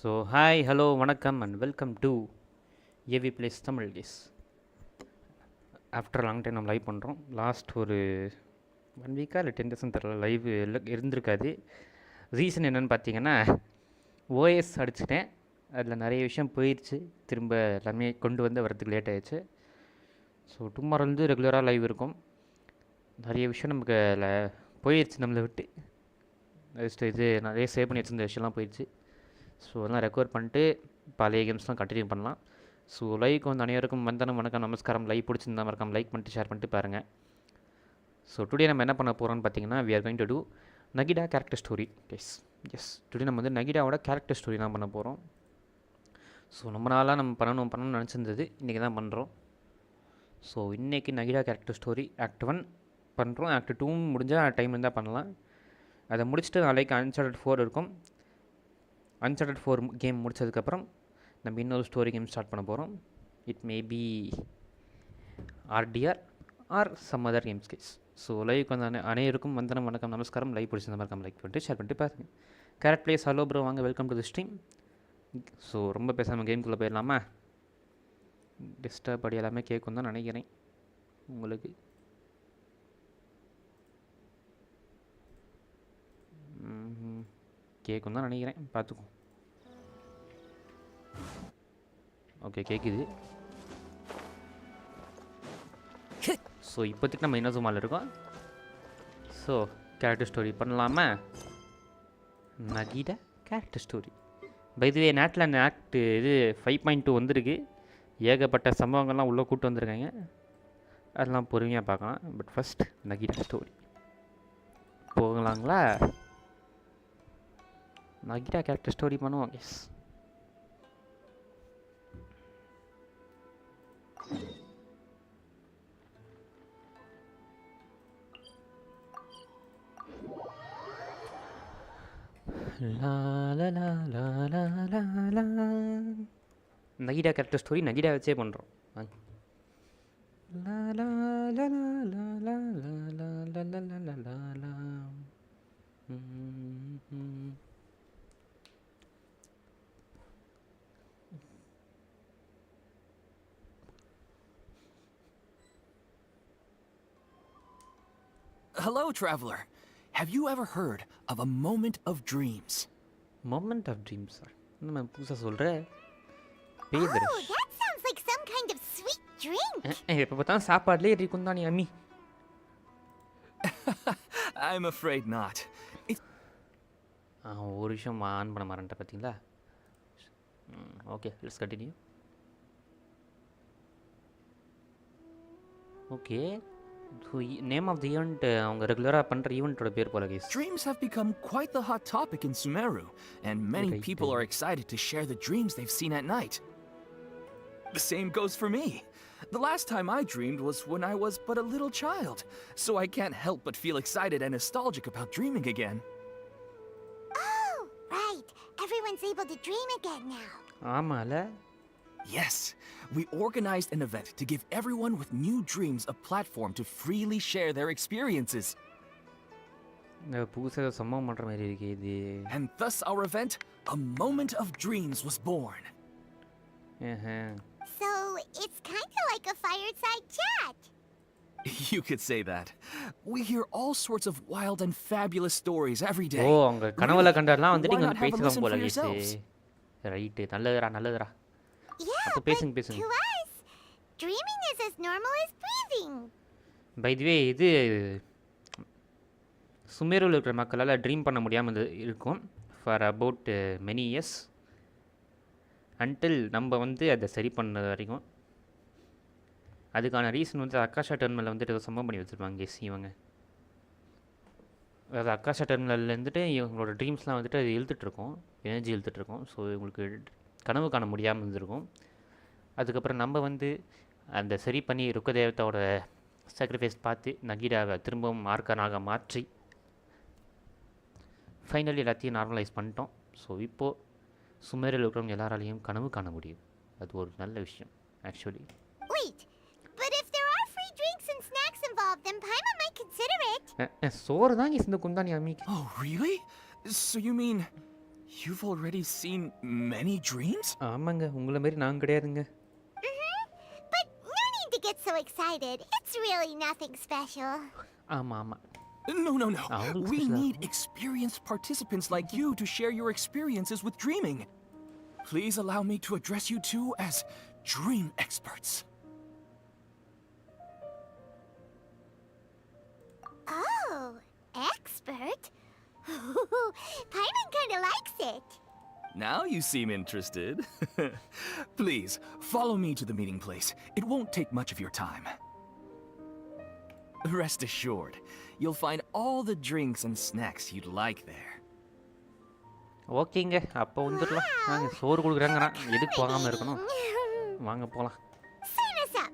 So hi hello வணக்கம் and welcome to AV plays Tamil guys. After long time நம்ம live பண்ணுறோம். Last ஒரு 1 வீக்காக இல்லை 10 டேஸ்ன்னு தெரில, லைவ் இருந்திருக்காது. ரீசன் என்னென்னு பார்த்தீங்கன்னா, ஓஎஸ் அடிச்சிட்டேன், அதில் நிறைய விஷயம் போயிடுச்சு, திரும்ப எல்லாமே கொண்டு வந்து வரதுக்கு லேட் ஆகிடுச்சு. ஸோ டுமாரோலேருந்து ரெகுலராக லைவ் இருக்கும். நிறைய விஷயம் நமக்கு போயிடுச்சு நம்மளை விட்டு. ஜஸ்ட் இது நிறைய சேவ் பண்ணி வச்சிருந்த விஷயம்லாம் போயிடுச்சு. ஸோ அதெல்லாம் ரெக்கவர் பண்ணிட்டு பழைய கேம்ஸ்லாம் கண்டினியூ பண்ணலாம். ஸோ லைக் வந்து அனைவருக்கும் வந்தனம் வணக்கம் நமஸ்காரம். லைக் பிடிச்சிருந்தா மறக்காம லைக் பண்ணிட்டு ஷேர் பண்ணிட்டு பாருங்கள். ஸோ டுடே நம்ம என்ன பண்ண போகிறோம்னு பார்த்தீங்கன்னா, we are going to do Nakita character story. Yes today நம்ம வந்து நகிடாவோட கேரக்டர் ஸ்டோரி தான் பண்ண போகிறோம். ஸோ ரொம்ப நாளாக நம்ம பண்ணணும்னு நினச்சிருந்தது, இன்றைக்கி தான் பண்ணுறோம். ஸோ இன்றைக்கி நகிடா கேரக்டர் ஸ்டோரி ஆக்ட் 1 பண்ணுறோம். ஆக்ட் 2 முடிஞ்சால் டைம் இருந்தால் பண்ணலாம். அதை முடிச்சுட்டு நாளைக்கு அன்சார்டட் 4 இருக்கும். அன்சார்டட் 4 கேம் முடிச்சதுக்கப்புறம் நம்ம இன்னொரு ஸ்டோரி கேம் ஸ்டார்ட் பண்ண போகிறோம். It may be RDR or some other games guys. So live வந்து அனைவருக்கும் வந்தனம் வணக்கம் நமஸ்காரம். லைவ் பிடிச்சிருந்த மறக்காம லைக் பண்ணிட்டு ஷேர் பண்ணிட்டு பாருங்கள். கேரட் பிளேஸ் ஹலோ ப்ரோ, வாங்க welcome to the stream. So ரொம்ப பேசாமல் கேம்குள்ளே போயிடலாமா? டிஸ்டர்ப் அடி எல்லாமே கேட்கும் தான் நினைக்கிறேன் உங்களுக்கு. கேட்கும் தான் நினைக்கிறேன், பார்த்துக்கோ. ஓகே, கேட்குது. ஸோ இப்போதைக்கு நம்ம இன்னொரு இருக்கோம். ஸோ கேரக்டர் ஸ்டோரி பண்ணலாமா? Nahida character story. By the way Natlan act இது 5.2 வந்திருக்கு. ஏகப்பட்ட சம்பவங்கள்லாம் உள்ளே கூப்பிட்டு வந்திருக்காங்க, அதெல்லாம் பொறுமையாக பார்க்கலாம். பட் ஃபஸ்ட் நகிடா ஸ்டோரி போகலாங்களா? நகிடா கேரக்டர் ஸ்டோரி பண்ணுவோம். Yes, Nahida character story Nahida வச்சே பண்ணுறோம். Hello, traveler. Have you ever heard of a moment of dreams? Moment of dreams. நம்ம புதுசா சொல்ற Oh, that sounds like some kind of sweet drink. எப்ப பார்த்தா சாப்பாடுலயே இருக்கும் தான் நீ அம்மி. I'm afraid not. ஒரு விஷயம் ஆன் பண்ண மாட்டேன் பார்த்தீங்களா? Okay, let's continue. Okay, name of the event அவங்க ரெகுலராக பண்ணுற ஈவெண்ட்டோட பேர் போல guys. Dreams have become quite the hot topic in Sumeru, and many people are excited to share the dreams they've seen at night. The same goes for me. The last time I dreamed was when I was but a little child, so I can't help but feel excited and nostalgic about dreaming again. Oh, right. Everyone's able to dream again now. ஆமால. Yes, we organized an event to give everyone with new dreams a platform to freely share their experiences. புதுசாக சம்பவம் பண்ணுற மாதிரி இருக்கு இது. And thus our event, A Moment of Dreams, was born. So, it's kind of like a fireside chat. You could say that. We hear all sorts of wild and fabulous stories every day. ஓ, அவங்க கனவுல கண்டதெல்லாம் வந்துட்டு Why இங்க not வந்து have a பேசுவாங்க listen போல for கேஸ். yourselves? Right, நல்லதுடா. Yeah, அப்போ but பேசுங்க. to us, dreaming is as normal as breathing. By the way இது சுமேருவில் இருக்கிற மக்களால் ட்ரீம் பண்ண முடியாமல் இருக்கும் for about many years, until நம்ம வந்து அதை சரி பண்ணது வரைக்கும். அதுக்கான ரீசன் வந்து அக்காஷா டெர்மினலில் வந்துட்டு ஏதோ சம்பவம் பண்ணி வச்சுருப்பாங்க கேஸ் இவங்க. அதாவது அக்காஷா டெர்மினலில் இருந்துட்டு இவங்களோட ட்ரீம்ஸ்லாம் வந்துட்டு அது இழுத்துட்ருக்கோம், எனர்ஜி இழுத்துட்ருக்கோம். ஸோ இவங்களுக்கு கனவு காண முடியாமல் இருந்திருக்கும். அதுக்கப்புறம் நம்ம வந்து அந்த சரி பண்ணி ருக்கதேவத்தோட சாக்ரிஃபைஸ் பார்த்து நகிடாவை திரும்பவும் மார்க்கனாக மாற்றி ஃபைனலி எல்லாத்தையும் நார்மலைஸ் பண்ணிட்டோம். ஸோ இப்போது சுமேரில் இருக்கிறவங்க எல்லாராலையும் கனவு காண முடியும். அது ஒரு நல்ல விஷயம் actually. Wait, but if there are free drinks and snacks involved, then Paima might consider it. சோறு தான் இந்த குந்தானி அம்மிக்கு. Oh, really? So you mean You've already seen many dreams? ஆமாங்க, உங்கள மாதிரி நான் கிடையாதுங்க. But no need to get so excited. It's really nothing special. ஆமா ஆமா. No. அவங்களுக்கு We special. need experienced participants like you to share your experiences with dreaming. Please allow me to address you two as dream experts. Oh, expert? Paimon kinda likes it. Now you seem interested. Please, follow me to the meeting place. It won't take much of your time. Rest assured, you'll find all the drinks and snacks you'd like there. ஓகேங்க, அப்போ வந்துடலாம். வாங்க, சோறு கொடுக்குறாங்கண்ணா, எதுக்கு போகாமல் இருக்கணும்? வாங்க போகலாம். Sign us up.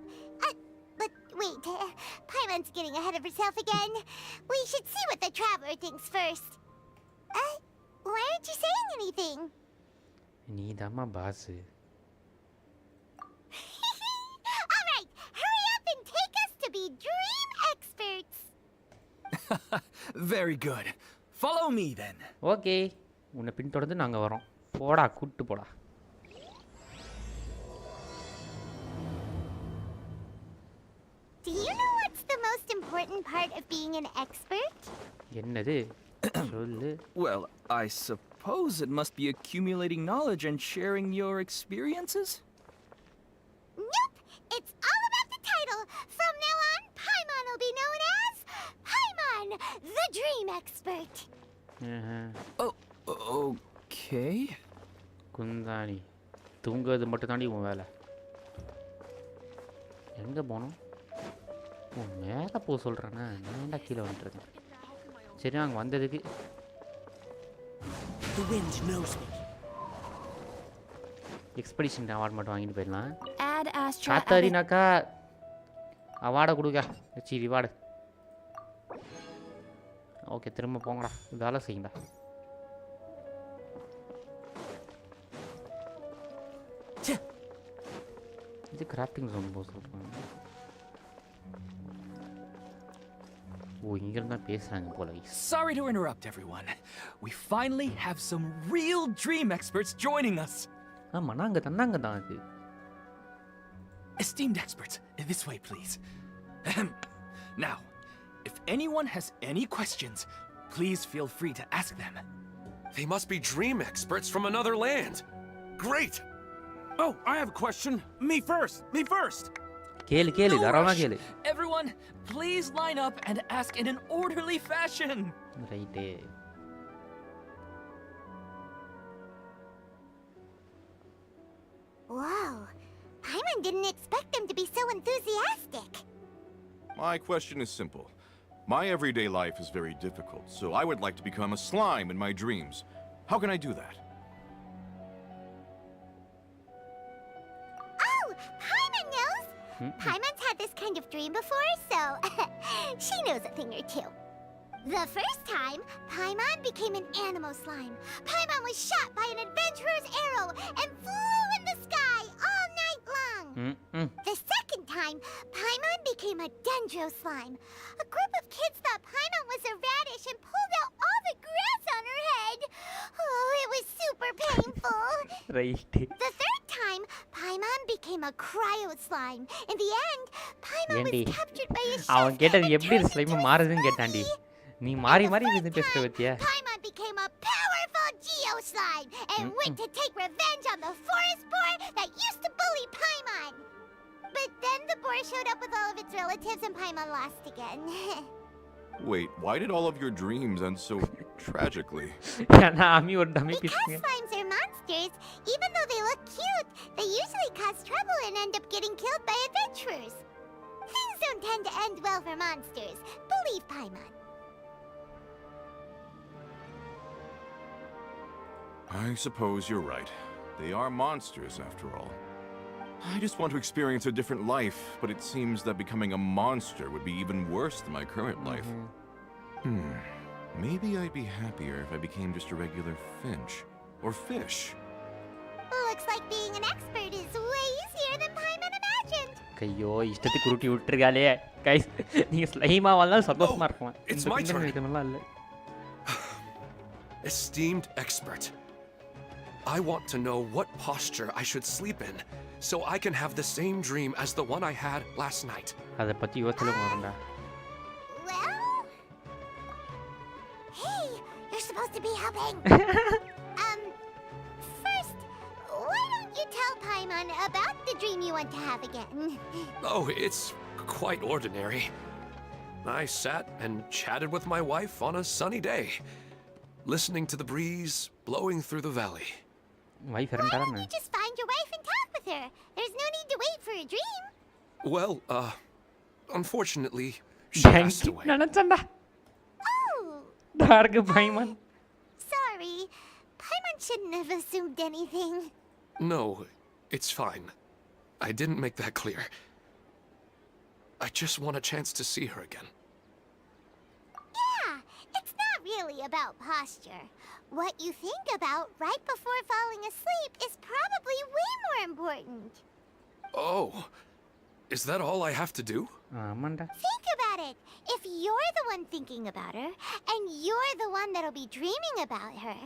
But wait, Paimon's getting ahead of herself again. We should see what the traveler thinks first. Why aren't you saying anything? நீ தாம்மா pass. All right, hurry up and take us to be dream experts. Very good. Follow me then. Okay, உன்னை பின்தொடர்ந்து நாங்கள் வரோம். போடா, கூட்டு போடா. Do you know what's the most important part of being an expert? என்னது சொல்லு. Well, I suppose it must be accumulating knowledge and sharing your experiences? Nope, it's all about the title. From now on, Paimon will be known as Paimon, the dream expert. Oh, okay. குந்தாணி, தூங்குறது மட்டும் தாண்டி உன் வேலை. எங்கே போனோம்? ஓ, மேலே போக சொல்கிறேண்ணா, நான்டா கீழே வந்துட்டுருக்கேன். சரி, நாங்கள் வந்ததுக்கு எக்ஸ்பெடிஷன் அவார்டு மட்டும் வாங்கிட்டு போயிடலாம். காத்தாரினாக்கா அவார்டை கொடுக்க வச்சு ரிவார்டு. ஓகே, திரும்ப போங்கடா, வேலை செய்யுங்கடா. இது கிராஃப்டிங் ஜோன் போக சொல்கிறாங்க. ஓ, இங்கிருந்து தான் பேசுகிறாங்க போல. Sorry to interrupt, everyone. We finally have some real dream experts joining us. ஆமாம், நாங்கள் தான் அது. Esteemed experts, this way, please. Now, if anyone has any questions, please feel free to ask them. They must be dream experts from another land. Great! Oh, I have a question. Me first. கேளு தாராளமாக கேளு. Everyone, please line up and ask in an orderly fashion. Right. Whoa, Paimon didn't expect them to be so enthusiastic. My question is simple. My everyday life is very difficult, so I would like to become a slime in my dreams. How can I do that? Oh, Paimon knows. Paimon's had this kind of dream before, so she knows a thing or two. The first time, Paimon became an animal slime. Paimon was shot by an adventurer's arrow and flew in the sky all night long. The second time, Paimon became a dendro slime. A group of kids thought Paimon was a radish and pulled out all the grass on her head. Oh, it was super painful. Right. The third time, Paimon became a cryo slime. In the end, Paimon ஏண்டி, was captured by a shark. அவன் கேட்டது and எப்படி turned slime into a மாறுதுன்னு கேட்டாண்டி. sea. நீ மாறி The மாறி fourth இது பேசுகிற time, பத்தியா? Paimon became a powerful geo slime and went to take revenge on the forest boar that used to bully Paimon. But then the boar showed up with all of its relatives and Paimon lost again. Wait, why did all of your dreams end so tragically? ஏன்னா அம்மி ஒரு dummy Because பீஸுங்க. slimes are monsters, even though they look cute, they usually cause trouble and end up getting killed by adventurers. Things don't tend to end well for monsters. Believe Paimon. I suppose you're right. They are monsters, after all. I just want to experience a different life, but it seems that becoming a monster would be even worse than my current life. Maybe I'd be happier if I became just a regular finch. Or fish. Looks like being an expert is way easier than Paimon imagined. ஐயோ, இஷ்டத்துக்கு உருட்டி விட்டுருக்காளே. Guys, நீங்கள் ஸ்லைமாக வாழ்ந்தாலும் சந்தோஷமாக இருக்கலாம். it's இந்த my பின்னணி turn. இதெல்லாம் இல்லை. Esteemed expert, I want to know what posture I should sleep in, so I can have the same dream as the one I had last night. அதை பற்றி யோசிச்சுல போகிறேன்டா. Well... Hey, you're supposed to be helping. First, why don't you tell Paimon about the dream you want to have again? Oh, it's quite ordinary. I sat and chatted with my wife on a sunny day, listening to the breeze blowing through the valley. Wife Why ரெண்டாரா don't you just find your wife and talk with her? There's no need to wait for a dream. Well, unfortunately, she passed away. நினச்சேன்டா. Oh, dark Paimon. sorry. Paimon shouldn't have assumed anything. No, it's fine. I didn't make that clear. I just want a chance to see her again. Yeah, it's not really about posture. What you think about right before falling asleep is probably way more important. Oh, is that all I have to do? ஆமாண்டா. Think about it. If you're the one thinking about her, and you're the one that'll be dreaming about her,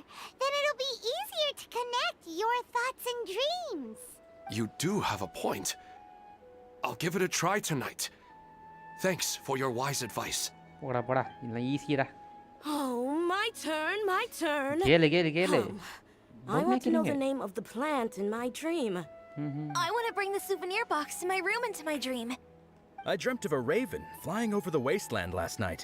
then it'll be easier to connect your thoughts and dreams. You do have a point. I'll give it a try tonight. Thanks for your wise advice. போடா போடா இல்லை ஈஸியடா. Oh, my turn. கேளு. I want to know the name of the plant in my dream. I want to bring the souvenir box to my room into my dream. I dreamt of a raven flying over the wasteland last night.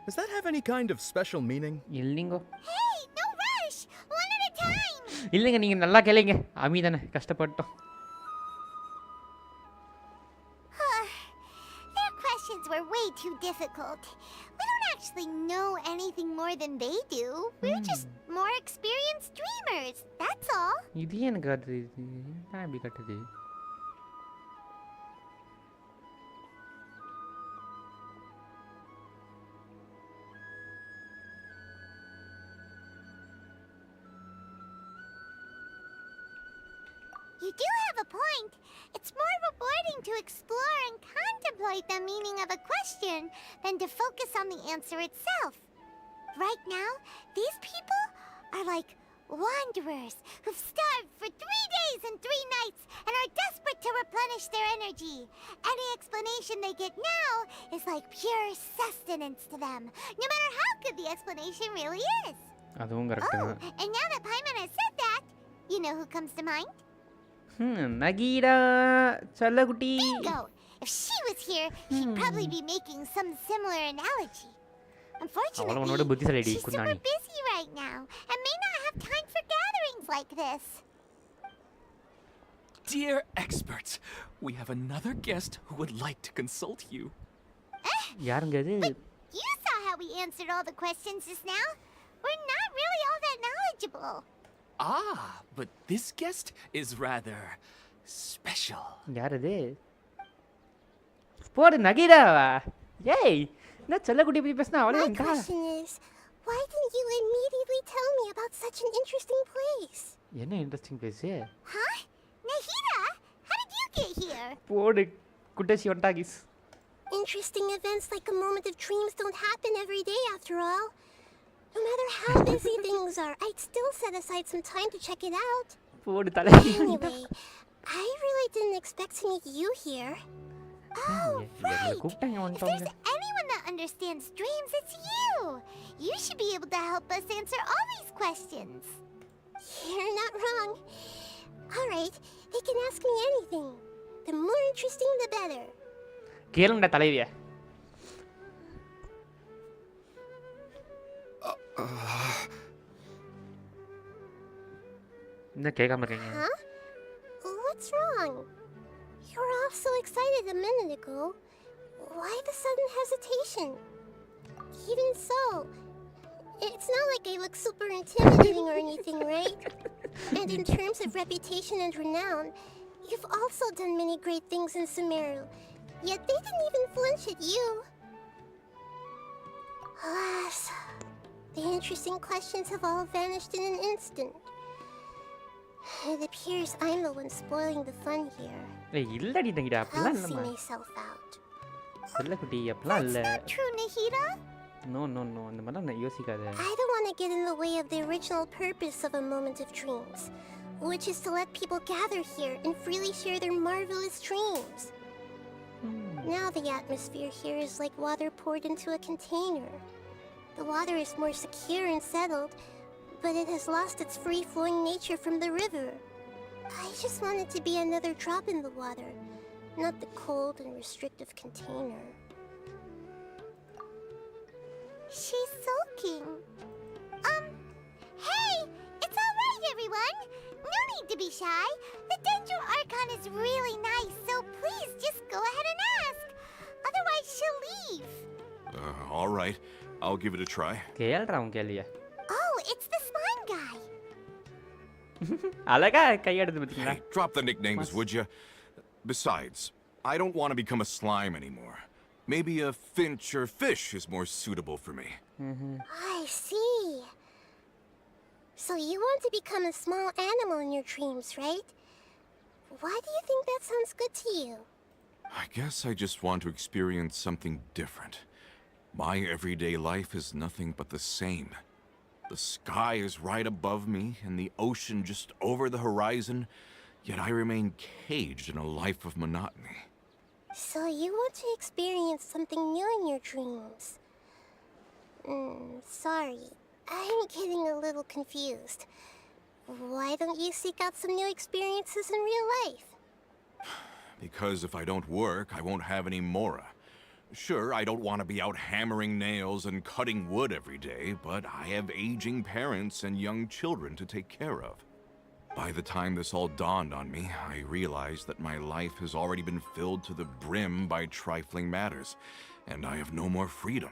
Does that have any kind of special meaning? இல்லைங்கோ. Hey, no rush. One at a time. இல்லைங்க நீங்கள் நல்லா கேளுங்க. அமி தானே கஷ்டப்பட்டோம். Their questions were way too difficult. We don't actually know anything more than they do. We're just more experienced dreamers. That's all. இது எனக்கு காட்டுது. நான் எப்படி காட்டுது? You do have a point. It's more rewarding to explore and contemplate the meaning of a question than to focus on the answer itself. Right now, these people are like wanderers who've starved for 3 days and 3 nights and are desperate to replenish their energy. Any explanation they get now is like pure sustenance to them, no matter how good the explanation really is. அதுவும் correct Oh, தான். and now that Paimon has said that, you know who comes to mind? நகீடா செல்லக்குட்டி. Bingo! If she was here, she'd probably be making some similar analogy. அவள உன்னோட புத்திசாலிடி Unfortunately, she's super Kunthani. busy right now and may not have time for gatherings like this. Dear experts, we have another guest who would like to consult you. யாருங்க அது? You saw how we answered all the questions just now. We're not really all that knowledgeable. Ah, but this guest is rather special. யார் அது? போடு நகீடாவா? ஏய் நான் செல்லக்குட்டி பத்தி பேசினா அவளே My வந்தா. question is, why didn't you immediately tell me about such an interesting place? என்ன interesting place? Huh? Nahida, how did you get here? போடு குட்டேசி ஒண்டாகிஸ். Interesting events like a moment of dreams don't happen every day after all. No matter how busy things are, I'd still set aside some time to check it out. போடு தலைவி. Anyway, I really didn't expect to meet you here. Oh, right. கூப்பிட்டாங்க If வந்துட்டாங்க. there's anyone that understands dreams, it's you. You should be able to help us answer all these questions. You're not wrong. All right, they can ask me anything. The more interesting, the better. கேளுங்கடா தலைவிய. என்ன கேட்காம இருக்கீங்க? Huh? What's wrong? You were all so excited a minute ago. Why the sudden hesitation? Even so, it's not like I look super intimidating or anything, right? And in terms of reputation and renown, you've also done many great things in Sumeru, yet they didn't even flinch at you. Alas, the interesting questions have all vanished in an instant. It appears I'm the one spoiling the fun here. ஏய் இல்லடி நகீடா அப்படிலாம் I'll see இல்லம்மா. myself out. செல்லக்குட்டி அப்படிலாம் இல்ல. That's not true, Nahida. No இந்த மாதிரிலாம் நான் யோசிக்காத. I don't want to get in the way of the original purpose of a moment of dreams. which is to let people gather here and freely share their marvelous dreams. Now the atmosphere here is like water poured into a container. The water is more secure and settled, but it has lost its free-flowing nature from the river. I just want it to be another drop in the water, not the cold and restrictive container. She's sulking. Hey! It's alright, everyone! No need to be shy. The Dendro Archon is really nice, so please just go ahead and ask. Otherwise, she'll leave. All right. I'll give it a try. கேள்றா உன் கேள்விய. Oh, it's the slime guy. அழகா கையெடுத்து பார்த்தீங்களா? Hey, drop the nicknames, would you? Besides, I don't want to become a slime anymore. Maybe a finch or fish is more suitable for me. I see. So you want to become a small animal in your dreams, right? Why do you think that sounds good to you? I guess I just want to experience something different. My everyday life is nothing but the same. The sky is right above me and the ocean just over the horizon, yet I remain caged in a life of monotony. So you want to experience something new in your dreams? Sorry, I'm getting a little confused. Why don't you seek out some new experiences in real life? Because if I don't work, I won't have any mora. Sure, I don't want to be out hammering nails and cutting wood every day, but I have aging parents and young children to take care of. By the time this all dawned on me, I realized that my life has already been filled to the brim by trifling matters, and I have no more freedom.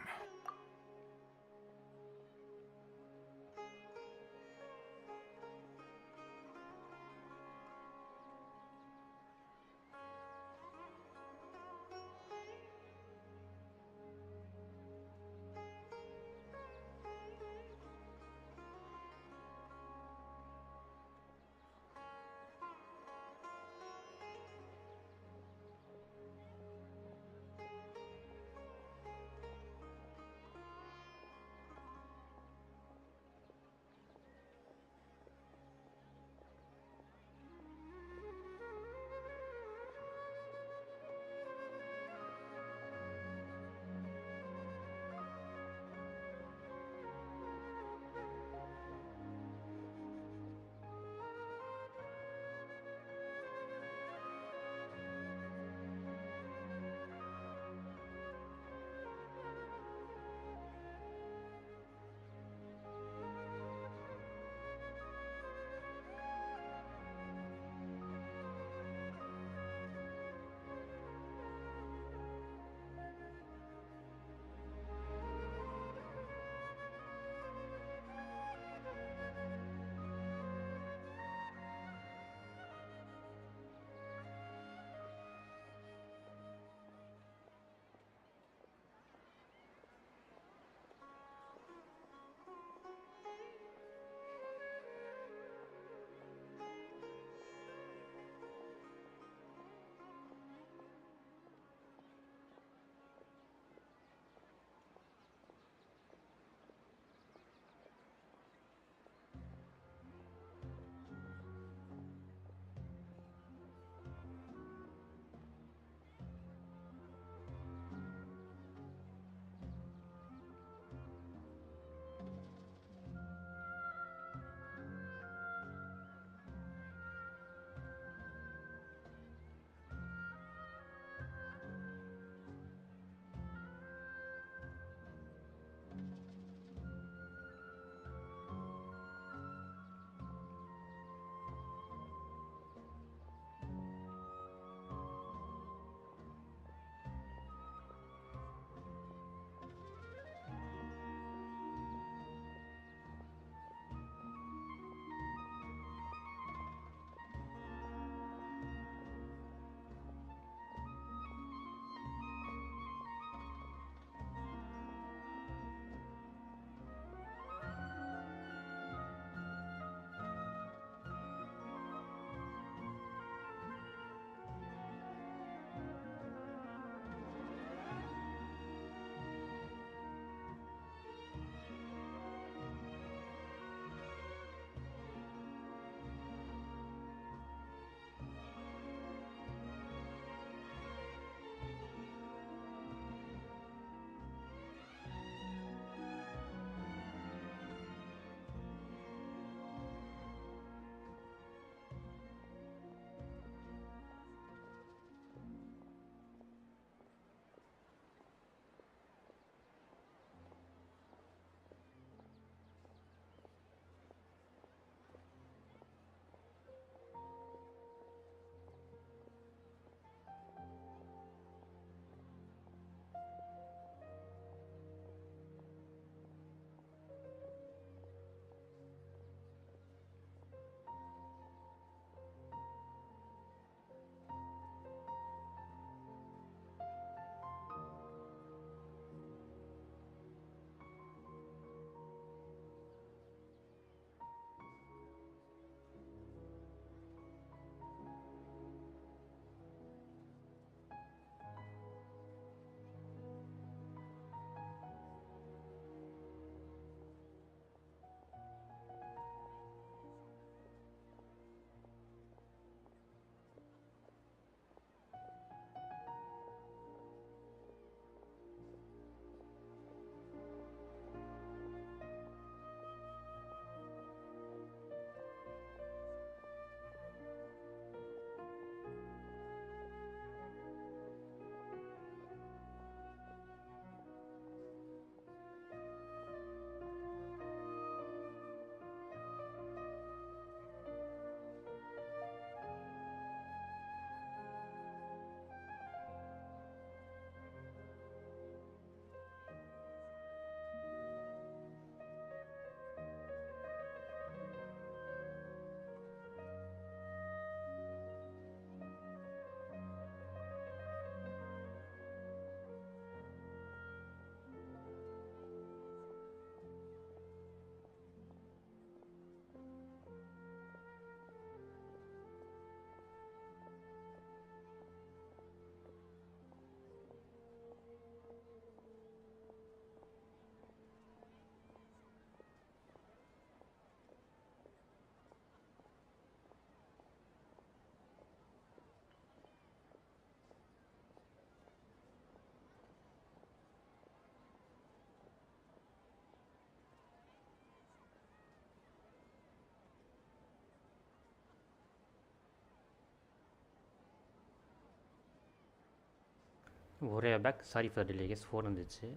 ஒரே back sorry for delay guys 4 வந்துச்சு.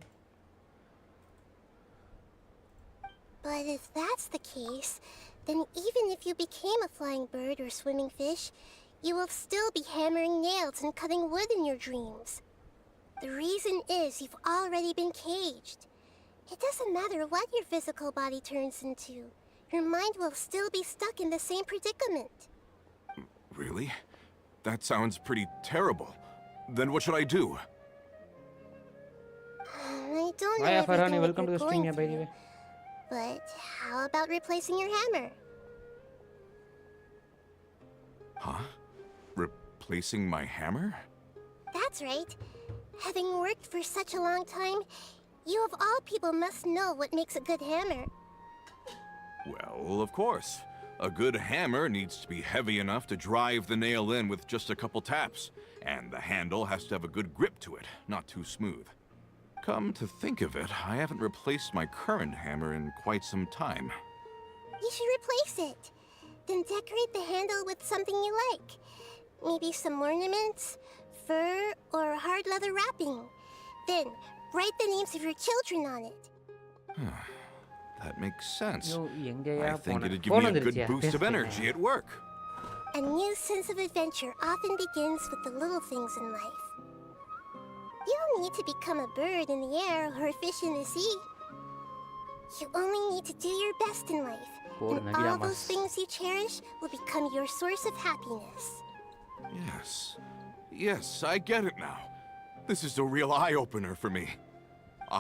But if that's the case, then even if you became a flying bird or swimming fish, you will still be hammering nails and cutting wood in your dreams. The reason is you've already been caged. It doesn't matter what your physical body turns into. Your mind will still be stuck in the same predicament. Really? That sounds pretty terrible. Then what should I do? I don't know Hi everything Farhani, that welcome to you're the stream, going by the through, way. but how about replacing your hammer? Huh? Replacing my hammer? That's right. Having worked for such a long time, you of all people must know what makes a good hammer. Well, of course. A good hammer needs to be heavy enough to drive the nail in with just a couple taps, and the handle has to have a good grip to it, not too smooth. Come to think of it, I haven't replaced my current hammer in quite some time. You should replace it. Then decorate the handle with something you like. Maybe some ornaments, fur, or hard leather wrapping. Then write the names of your children on it. That makes sense. Yo, எங்கயா I think போன? it'd give Phone me a good வந்துருச்சியா? boost of பேசுறேன். energy at work. A new sense of adventure often begins with the little things in life. You don't need to become a bird in the air or a fish in the sea. You only need to do your best in life. Poor And Nahida all those mas. things you cherish will become your source of happiness. Yes. Yes, I get it now. This is a real eye-opener for me.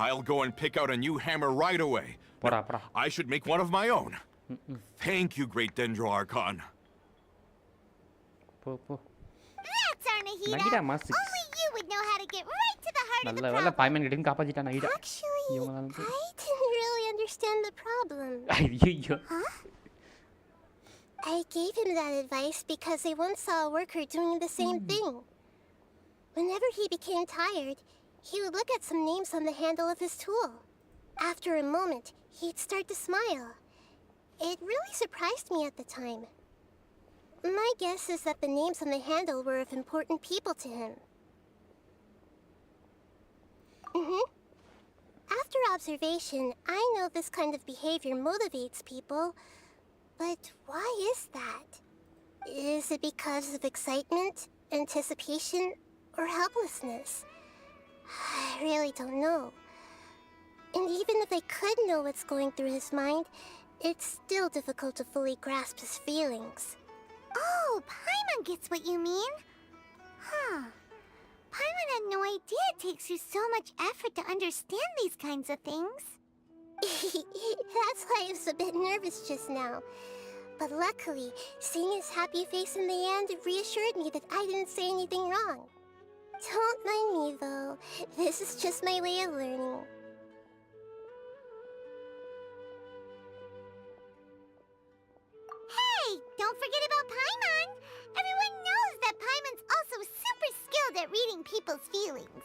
I'll go and pick out a new hammer right away. போடா போடா. I should make one of my own. Thank you, Great Dendro Archon. போ போ. That's our Nahida. Nahida mas 6. Only you would know how to get right to the heart of the நல்ல வேளை problem. பாய்மன் கிட்ட காப்பாத்திட்டா நைடா. Actually, இவங்களால I didn't really understand the problem. ஐயோ. Huh? I gave him that advice because I once saw a worker doing the same thing. Whenever he became tired, he would look at some names on the handle of his tool. After a moment, he'd start to smile. It really surprised me at the time. My guess is that the names on the handle were of important people to him. After observation, I know this kind of behavior motivates people, but why is that? Is it because of excitement, anticipation, or helplessness? I really don't know. And even if I could know what's going through his mind, it's still difficult to fully grasp his feelings. Oh, Paimon gets what you mean. Huh. Paimon had no idea it takes you so much effort to understand these kinds of things. That's why I was a bit nervous just now. But luckily, seeing his happy face in the end reassured me that I didn't say anything wrong. Don't mind me, though. This is just my way of learning. Hey! Don't forget about Paimon! Everyone knows that Paimon's also super skilled at reading people's feelings.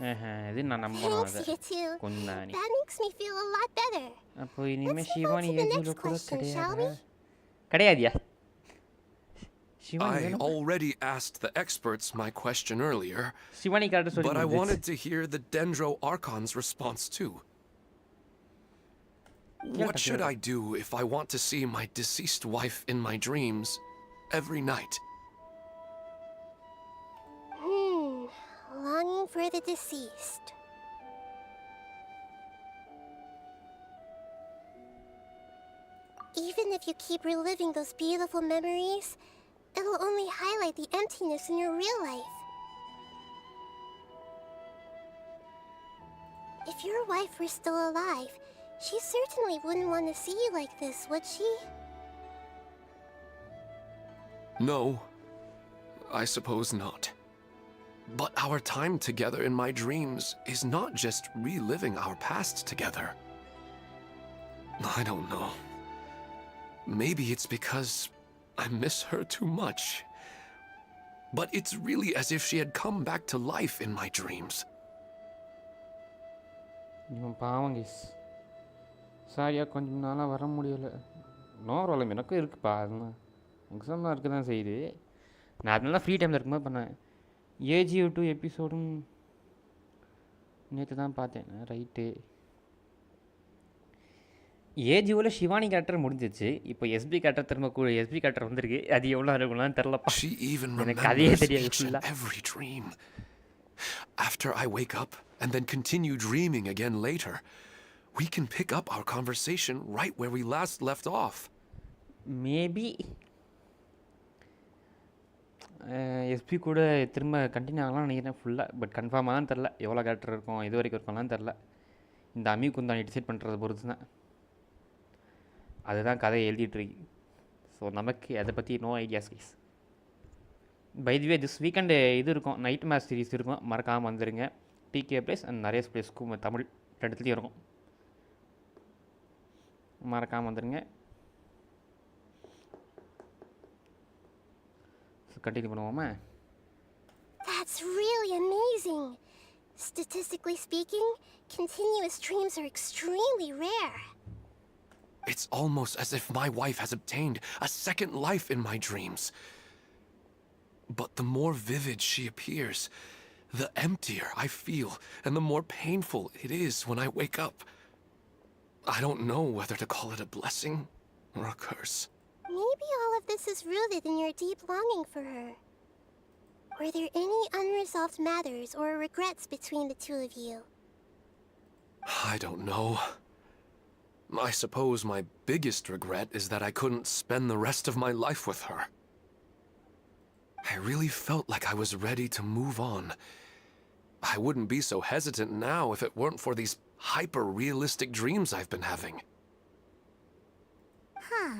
இது நான் நம்பணும் Thanks, அதை. you too. கொண்டானி. That makes me feel a lot better. அப்போ இனிமே Let's move on Shivani to the ஏஜில next கூட question, shall கிடையாதா? we? கிடையாதியா? Shivani I வேணும். already asked the experts my question earlier, Shivani கரெக்டா சொல்லி but I முடிஞ்சிருச்சு. wanted to hear the Dendro Archon's response too. What should I do if I want to see my deceased wife in my dreams every night? Longing for the deceased. Even if you keep reliving those beautiful memories, it'll only highlight the emptiness in your real life. If your wife were still alive, she certainly wouldn't want to see you like this, would she? No, I suppose not. But our time together in my dreams is not just reliving our past together. I don't know. Maybe it's because I miss her too much. But it's really as if she had come back to life in my dreams. இவன் பாவம் case. சாரியா கொஞ்சம் நாளாக வர முடியலை. No problem, எனக்கும் இருக்குப்பா. அதுதான் எக்ஸாம்லாம் இருக்க தான் செய்யுது. நான் அதனால ஃப்ரீ டைமில் இருக்கும்போது பண்ணேன். ஏஜிஓ 2 எபிசோடும் நேற்று தான் பார்த்தேன். ரைட்டு. ஏஜியோவில் ஷிவானி கேரக்டர் முடிஞ்சிச்சு. இப்போ எஸ்பி கேரக்டர் திரும்ப எஸ்பி கேரக்டர் வந்திருக்கு. அது எவ்வளோ இருக்கும்லாம் தெரிலப்பா. She even எனக்கு கதையே remembers தெரியாது each and ஃபுல்லாக. every dream. After I wake up and then continue dreaming again later, we can pick up our conversation right where we last left off. Maybe SP கூட திரும்ப continue ஆகலாம் நினைக்கிறேன் ஃபுல்லாக. But கன்ஃபார்மாக தான் தெரில எவ்வளோ கேரக்டர் இருக்கும், இது வரைக்கும் இருக்கலாம்லாம் தெரில. இந்த அமி குந்தானி டிசைட் பண்ணுறத பொறுத்து தான். அதுதான் கதையை எழுதிட்டுருக்கு. ஸோ நமக்கு அதை பற்றி no ideas guys. By the way this weekend இது இருக்கும், நைட் மேட்ச் சீரிஸ் இருக்கும், மறக்காமல் வந்துடுங்க. டிகே பிளேஸ் அண்ட் நிறைய பிளேஸ்க்கும் தமிழ் ரெண்டுத்துலேயும் இருக்கும், மறக்காமல் வந்துடுங்க. கண்டினியூ பண்ணுவோமா? That's really amazing. Statistically speaking, continuous dreams are extremely rare. It's almost as if my wife has obtained a second life in my dreams. But the more vivid she appears, the emptier I feel, and the more painful it is when I wake up. I don't know whether to call it a blessing or a curse. Maybe all of this is rooted in your deep longing for her. Were there any unresolved matters or regrets between the two of you? I don't know. I suppose my biggest regret is that I couldn't spend the rest of my life with her. I really felt like I was ready to move on. I wouldn't be so hesitant now if it weren't for these hyper-realistic dreams I've been having. Huh.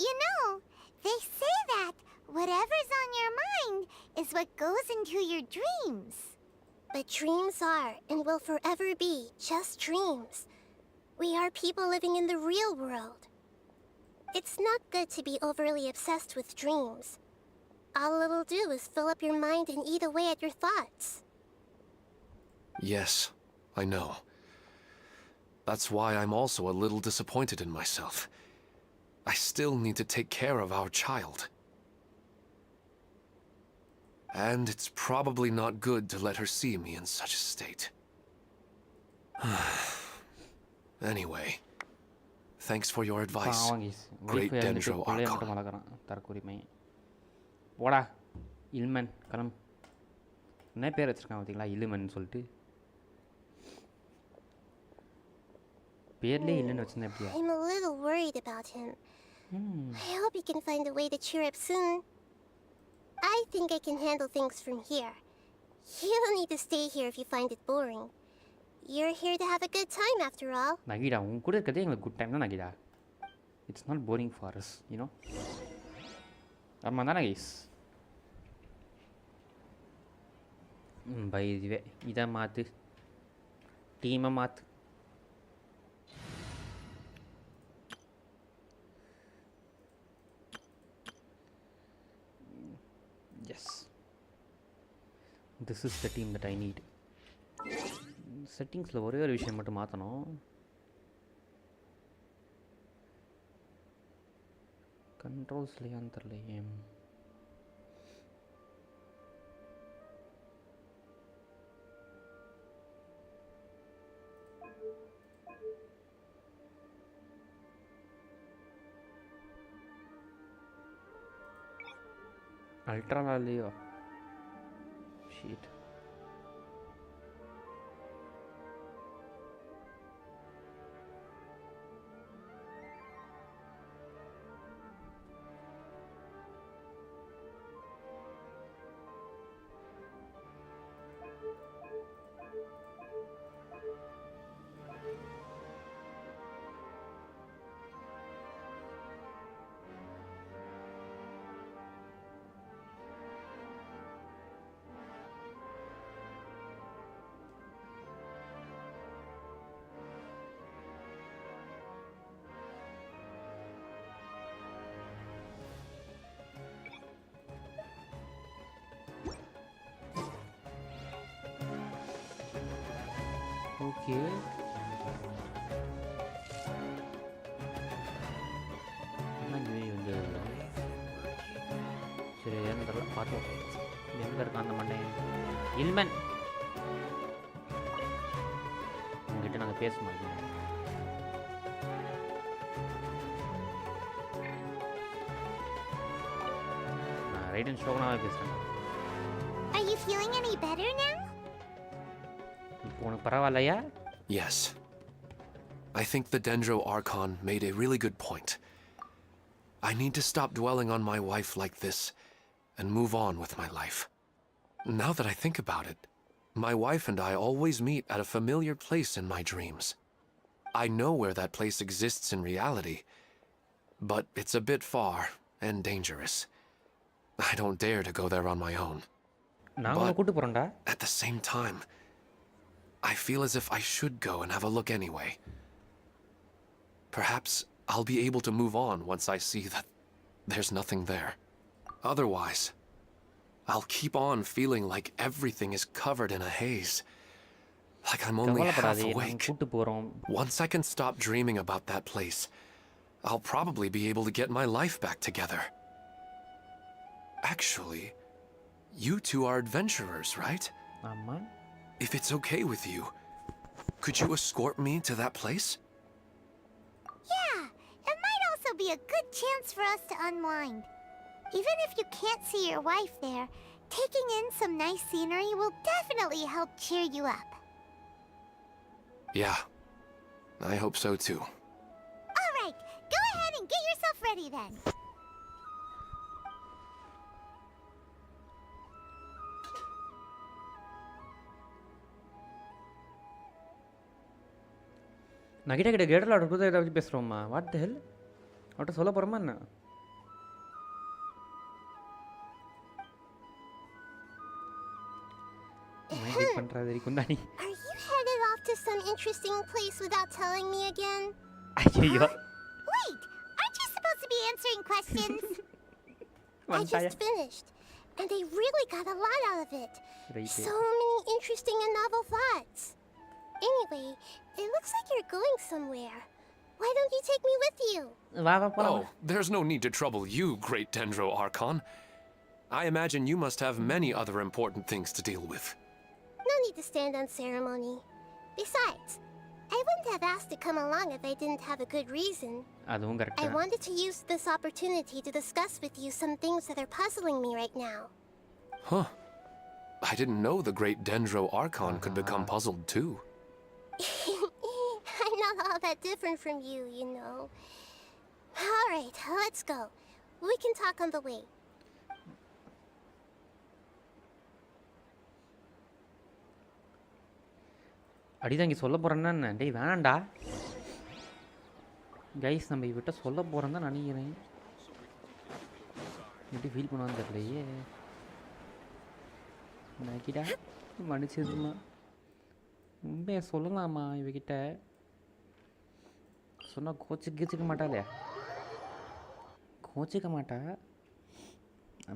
You know, they say that whatever's on your mind is what goes into your dreams. But dreams are and will forever be just dreams. We are people living in the real world. It's not good to be overly obsessed with dreams. All it'll do is fill up your mind and eat away at your thoughts. Yes, I know. That's why I'm also a little disappointed in myself. I still need to take care of our child. And it's probably not good to let her see me in such a state. Anyway, thanks for your advice. பாவம் guys. Great wifi இருந்துட்டு Dendro பிள்ளைய Archon. மட்டும் வளர்க்குறான் தரக்குரிமை. போடா இல்மன் கிளம்பு. என்ன பேர் வச்சுருக்கான் பார்த்தீங்களா, இலுமன் சொல்லிட்டு. பேர்லேயே இல்லைன்னு வச்சுருந்தேன் எப்படியா? I'm a little worried about him. I hope he can find a way to cheer up soon. I think I can handle things from here. You don't need to stay here if you find it boring. You're here to have a good time after all. நகிடா உங்க கூட இருக்கிறதே எங்களுக்கு good time தான் Nahida. It's not boring for us, you know. ஆமாம் தானே guys? பை இதுவே இதை மாற்று, டீமை மாற்று. Yes, this is the team that I need. செட்டிங்ஸில் ஒரே ஒரு விஷயம் மட்டும் மாற்றணும். கண்ட்ரோல்ஸ்லையான்னு தெரிலையே. அல்ட்ராலையோ ஷீட். ஓகே, வந்து சரி என்ன தெரியல, பார்த்துவோம் எங்கே இருக்கான் அந்த மண்டை. இல்மன் பேசணும் நான் ரைடன் ஸ்டோகனாவே பேசுகிறேன். Are you feeling any better now? இப்போ உனக்கு பரவாயில்லையா? Yes. I think the Dendro Archon made a really good point. I need to stop dwelling on my wife like this and move on with my life. Now that I think about it, my wife and I always meet at a familiar place in my dreams. I know where that place exists in reality, but it's a bit far and dangerous. I don't dare to go there on my own. நான் உன்னை கூட்டு போகிறேன்டா. At the same time, I feel as if I should go and have a look anyway. Perhaps I'll be able to move on once I see that there's nothing there. Otherwise, I'll keep on feeling like everything is covered in a haze. Like I'm only half கவலைப்படாதே, நாங்கள் awake. கூட்டு போகிறோம். Once I can stop dreaming about that place, I'll probably be able to get my life back together. Actually, you two are adventurers, right? ஆமாம். If it's okay with you, could you escort me to that place? Yeah, it might also be a good chance for us to unwind. Even if you can't see your wife there, taking in some nice scenery will definitely help cheer you up. Yeah, I hope so too. All right, go ahead and get yourself ready then. நகிட்ட கிட்ட கேட்டல அவட்ட புதுசாக ஏதாவது பேசுகிறோம்மா? What the ஹெல்? அவட்ட சொல்ல போகிறோமா என்ன? Wait பண்ணுறது குந்தாணி. Are you headed off to some interesting place without telling me again? ஐயோ Wait, aren't you supposed to be answering questions? I வந்துட்டாயா? just finished, and I really got a lot out of it. Right. So many interesting and novel thoughts. Anyway, it looks like you're going somewhere. Why don't you take me with you? வா வா போலாம். Oh, there's no need to trouble you, great Dendro Archon. I imagine you must have many other important things to deal with. No need to stand on ceremony. Besides, I wouldn't have asked to come along if I didn't have a good reason. அதுவும் I கரெக்டாக. wanted to use this opportunity to discuss with you some things that are puzzling me right now. Huh. I didn't know the great Dendro Archon could become puzzled too. I'm not all that different from you, you know. All right, let's go. We can talk on the way. அடிதாங்கி சொல்ல போகிறேன்னா என்ன? டேய் வேணாண்டா guys, நம்ம இவட்ட சொல்ல போகிறோம் தான் நினைக்கிறேன். எப்படி ஃபீல் பண்ணுவான்னு தெரியலையே. நகிடா மன்னிச்சிருமா. உண்மையை சொல்லலாமா இவகிட்ட? சொன்னால் கோச்சிக்க மாட்டாளே. கோச்சிக்க மாட்டா.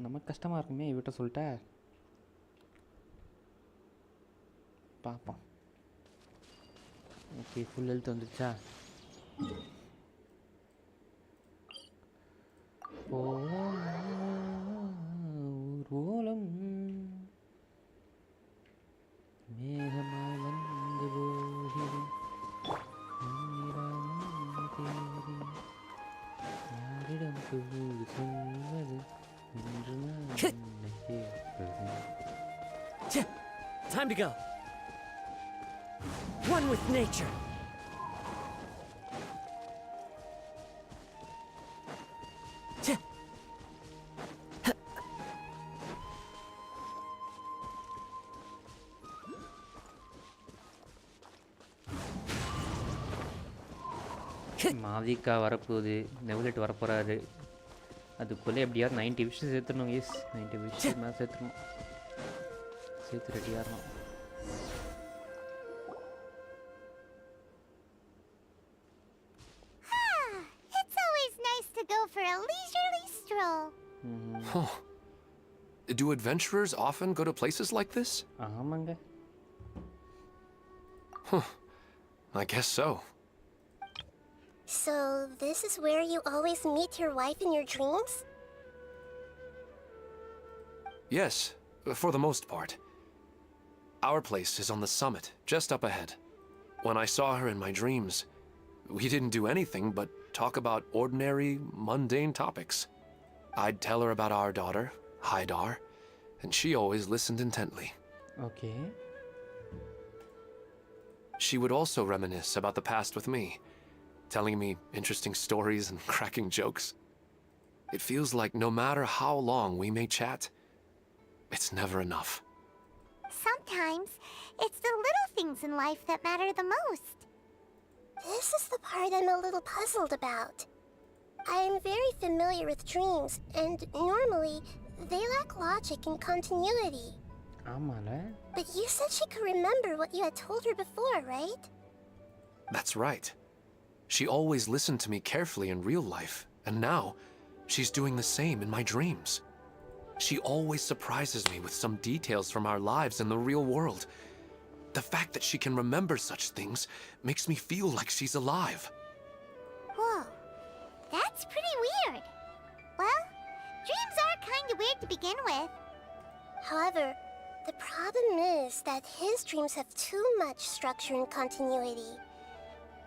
நமக்கு கஷ்டமாக இருக்குமே இவட்ட சொல்லிட்டா. பார்ப்போம். ஓகே, ஃபுல் ஹெல்த் வந்துச்சா? ஊர்வலம் மேகமாய் வந்து போகிறது யாரிடம் சொல்வது என்று நான் உன்னை கேட்பது. Time to go. One with nature. மாவிகா வரப்போகுது, நெவலெட் வரப்போகிறாரு. அதுக்குள்ளே எப்படியாவது 90 விஷயம் சேர்த்துடணும். எஸ், 90 விஷயம் மேலே சேர்த்துடணும். சேர்த்து ரெடியாக இருக்கணும். It's always nice to go for a leisurely stroll. Huh. Do adventurers often go to places like this? ஆமாங்க. Huh. I guess so. So, this is where you always meet your wife in your dreams? Yes, for the most part. Our place is on the summit, just up ahead. When I saw her in my dreams, we didn't do anything but talk about ordinary, mundane topics. I'd tell her about our daughter, Haidar, and she always listened intently. Okay. She would also reminisce about the past with me, telling me interesting stories and cracking jokes. It feels like no matter how long we may chat, it's never enough. Sometimes, it's the little things in life that matter the most. This is the part I'm a little puzzled about. I'm very familiar with dreams, and normally, they lack logic and continuity. ஆமால. But you said she could remember what you had told her before, right? That's right. She always listened to me carefully in real life, and now, she's doing the same in my dreams. She always surprises me with some details from our lives in the real world. The fact that she can remember such things makes me feel like she's alive. Whoa, that's pretty weird. Well, dreams are kind of weird to begin with. However, the problem is that his dreams have too much structure and continuity.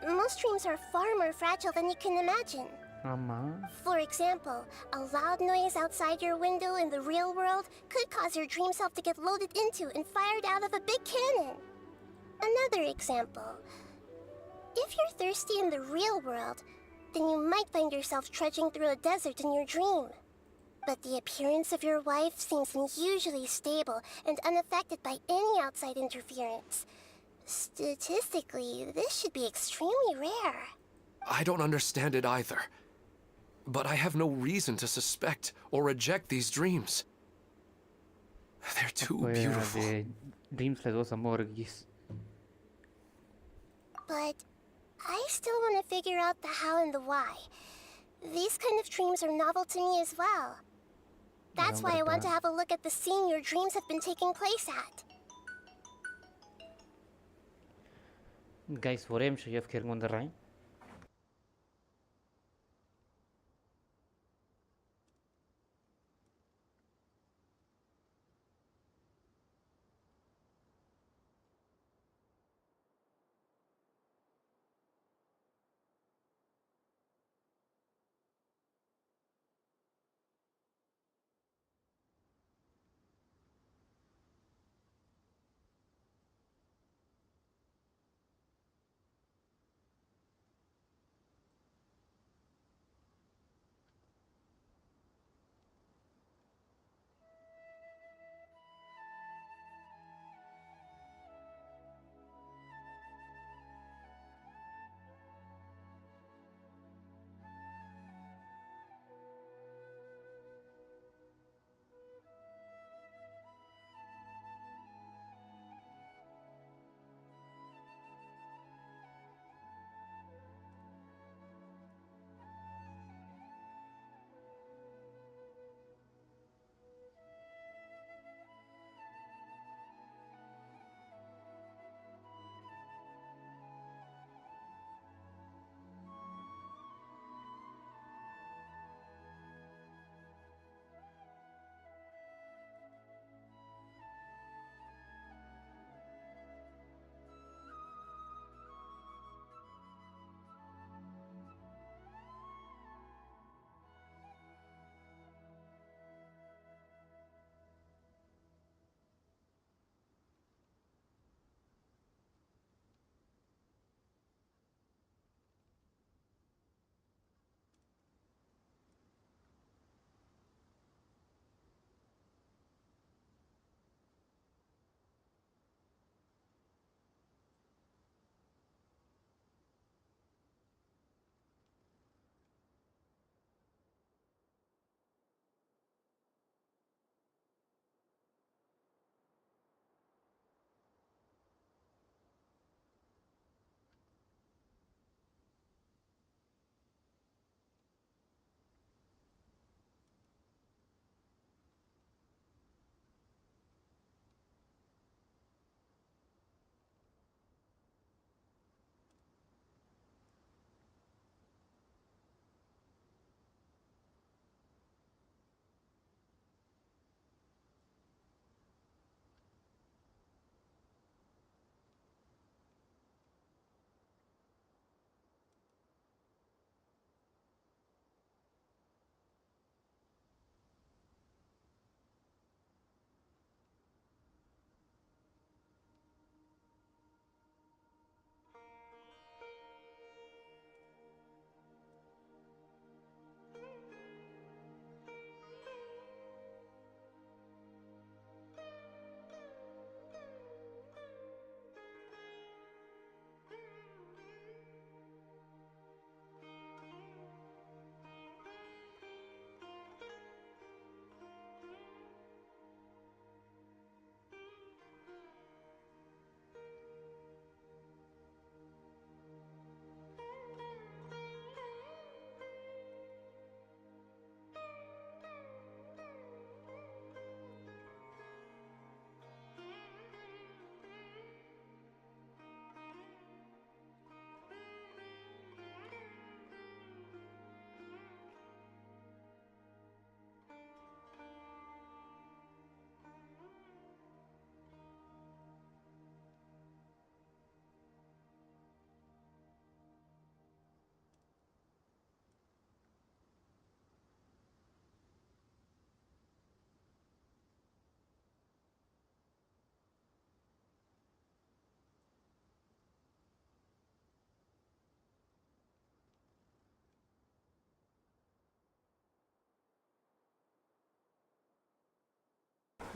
Most dreams are far more fragile than you can imagine. ஆமா. For example, a loud noise outside your window in the real world could cause your dream self to get loaded into and fired out of a big cannon. Another example. If you're thirsty in the real world, then you might find yourself trudging through a desert in your dream. But the appearance of your wife seems unusually stable and unaffected by any outside interference. Statistically, this should be extremely rare. I don't understand it either. But I have no reason to suspect or reject these dreams. They're too beautiful. ட்ரீம்ஸ்ல ஏதோ சம்பவம் இருக்கு guys. But I still want to figure out the how and the why. These kind of dreams are novel to me as well. That's why I want to have a look at the scene your dreams have been taking place at. Guys ஒரே நிமிஷம் F கேருங்க வந்துடுறேன்.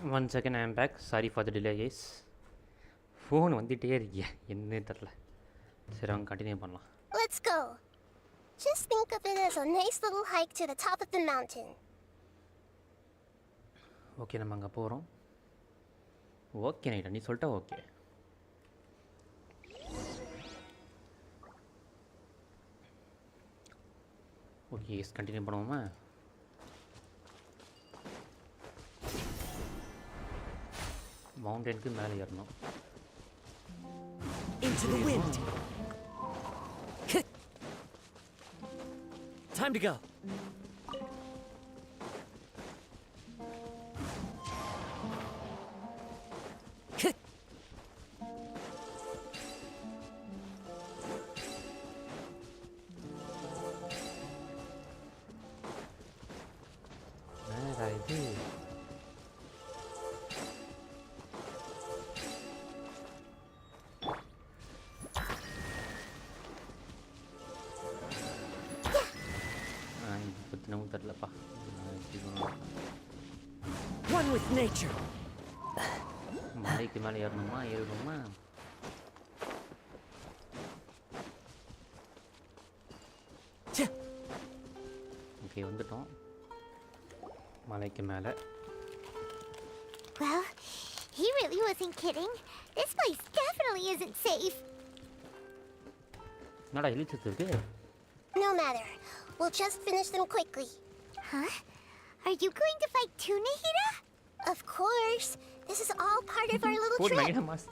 1 second, I am back. Sorry for the delay, guys. Phone வந்துகிட்டே இருக்கியா என்ன தெரில. சரி அவங்க continue பண்ணலாம். Let's go. Just think of it as a nice little hike to the top of the mountain. Okay நம்ம அங்கே போகிறோம். ஓகே நைட்டா நீ சொல்லிட்டா ஓகே. ஓகே எஸ் கண்டினியூ பண்ணுவோமா? மவுண்டனுக்கு மேலே ஏறணும். Into the wind. Time to go. என்னடா இது? நமக்கு தெரியலப்பா. One with nature. மலைக்கு மேலே ஏறணுமா ஏறணுமா? ஓகே வந்துட்டோம் மலைக்கு மேலே. Well, he really wasn't kidding. This place definitely isn't safe. என்னடா இழுச்சிட்டு இருக்கு? No matter. We'll just finish them quickly. Huh? Are you going to fight too, Nahida? Of course. This is all part of our little போடு trip. நைனா mass.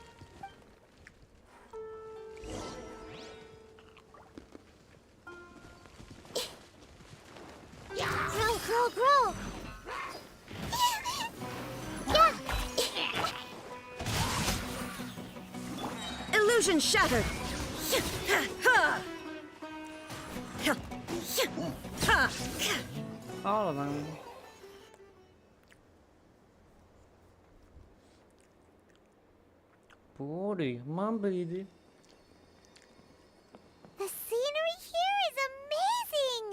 Grow, grow, grow. Yeah. Illusion shattered. அவ்வளோதான். போடு அம்மா இது. The scenery here is amazing.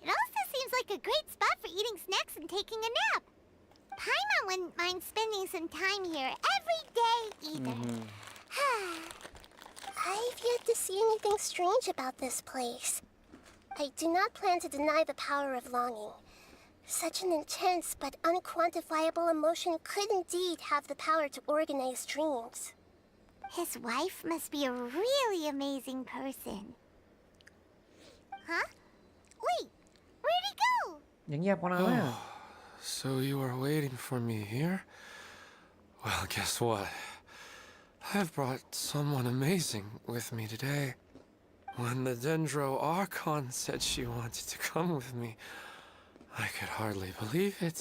It also seems like a great spot for eating snacks and taking a nap. Paimon wouldn't mind spending some time here every day either. I've yet to see anything strange about this place. I do not plan to deny the power of longing. Such an intense but unquantifiable emotion could indeed have the power to organize dreams. His wife must be a really amazing person. Huh? Wait, where'd he go? எங்கயா போனாங்க? So you are waiting for me here? Well, guess what? I've brought someone amazing with me today. When the Dendro Archon said she wanted to come with me, I could hardly believe it.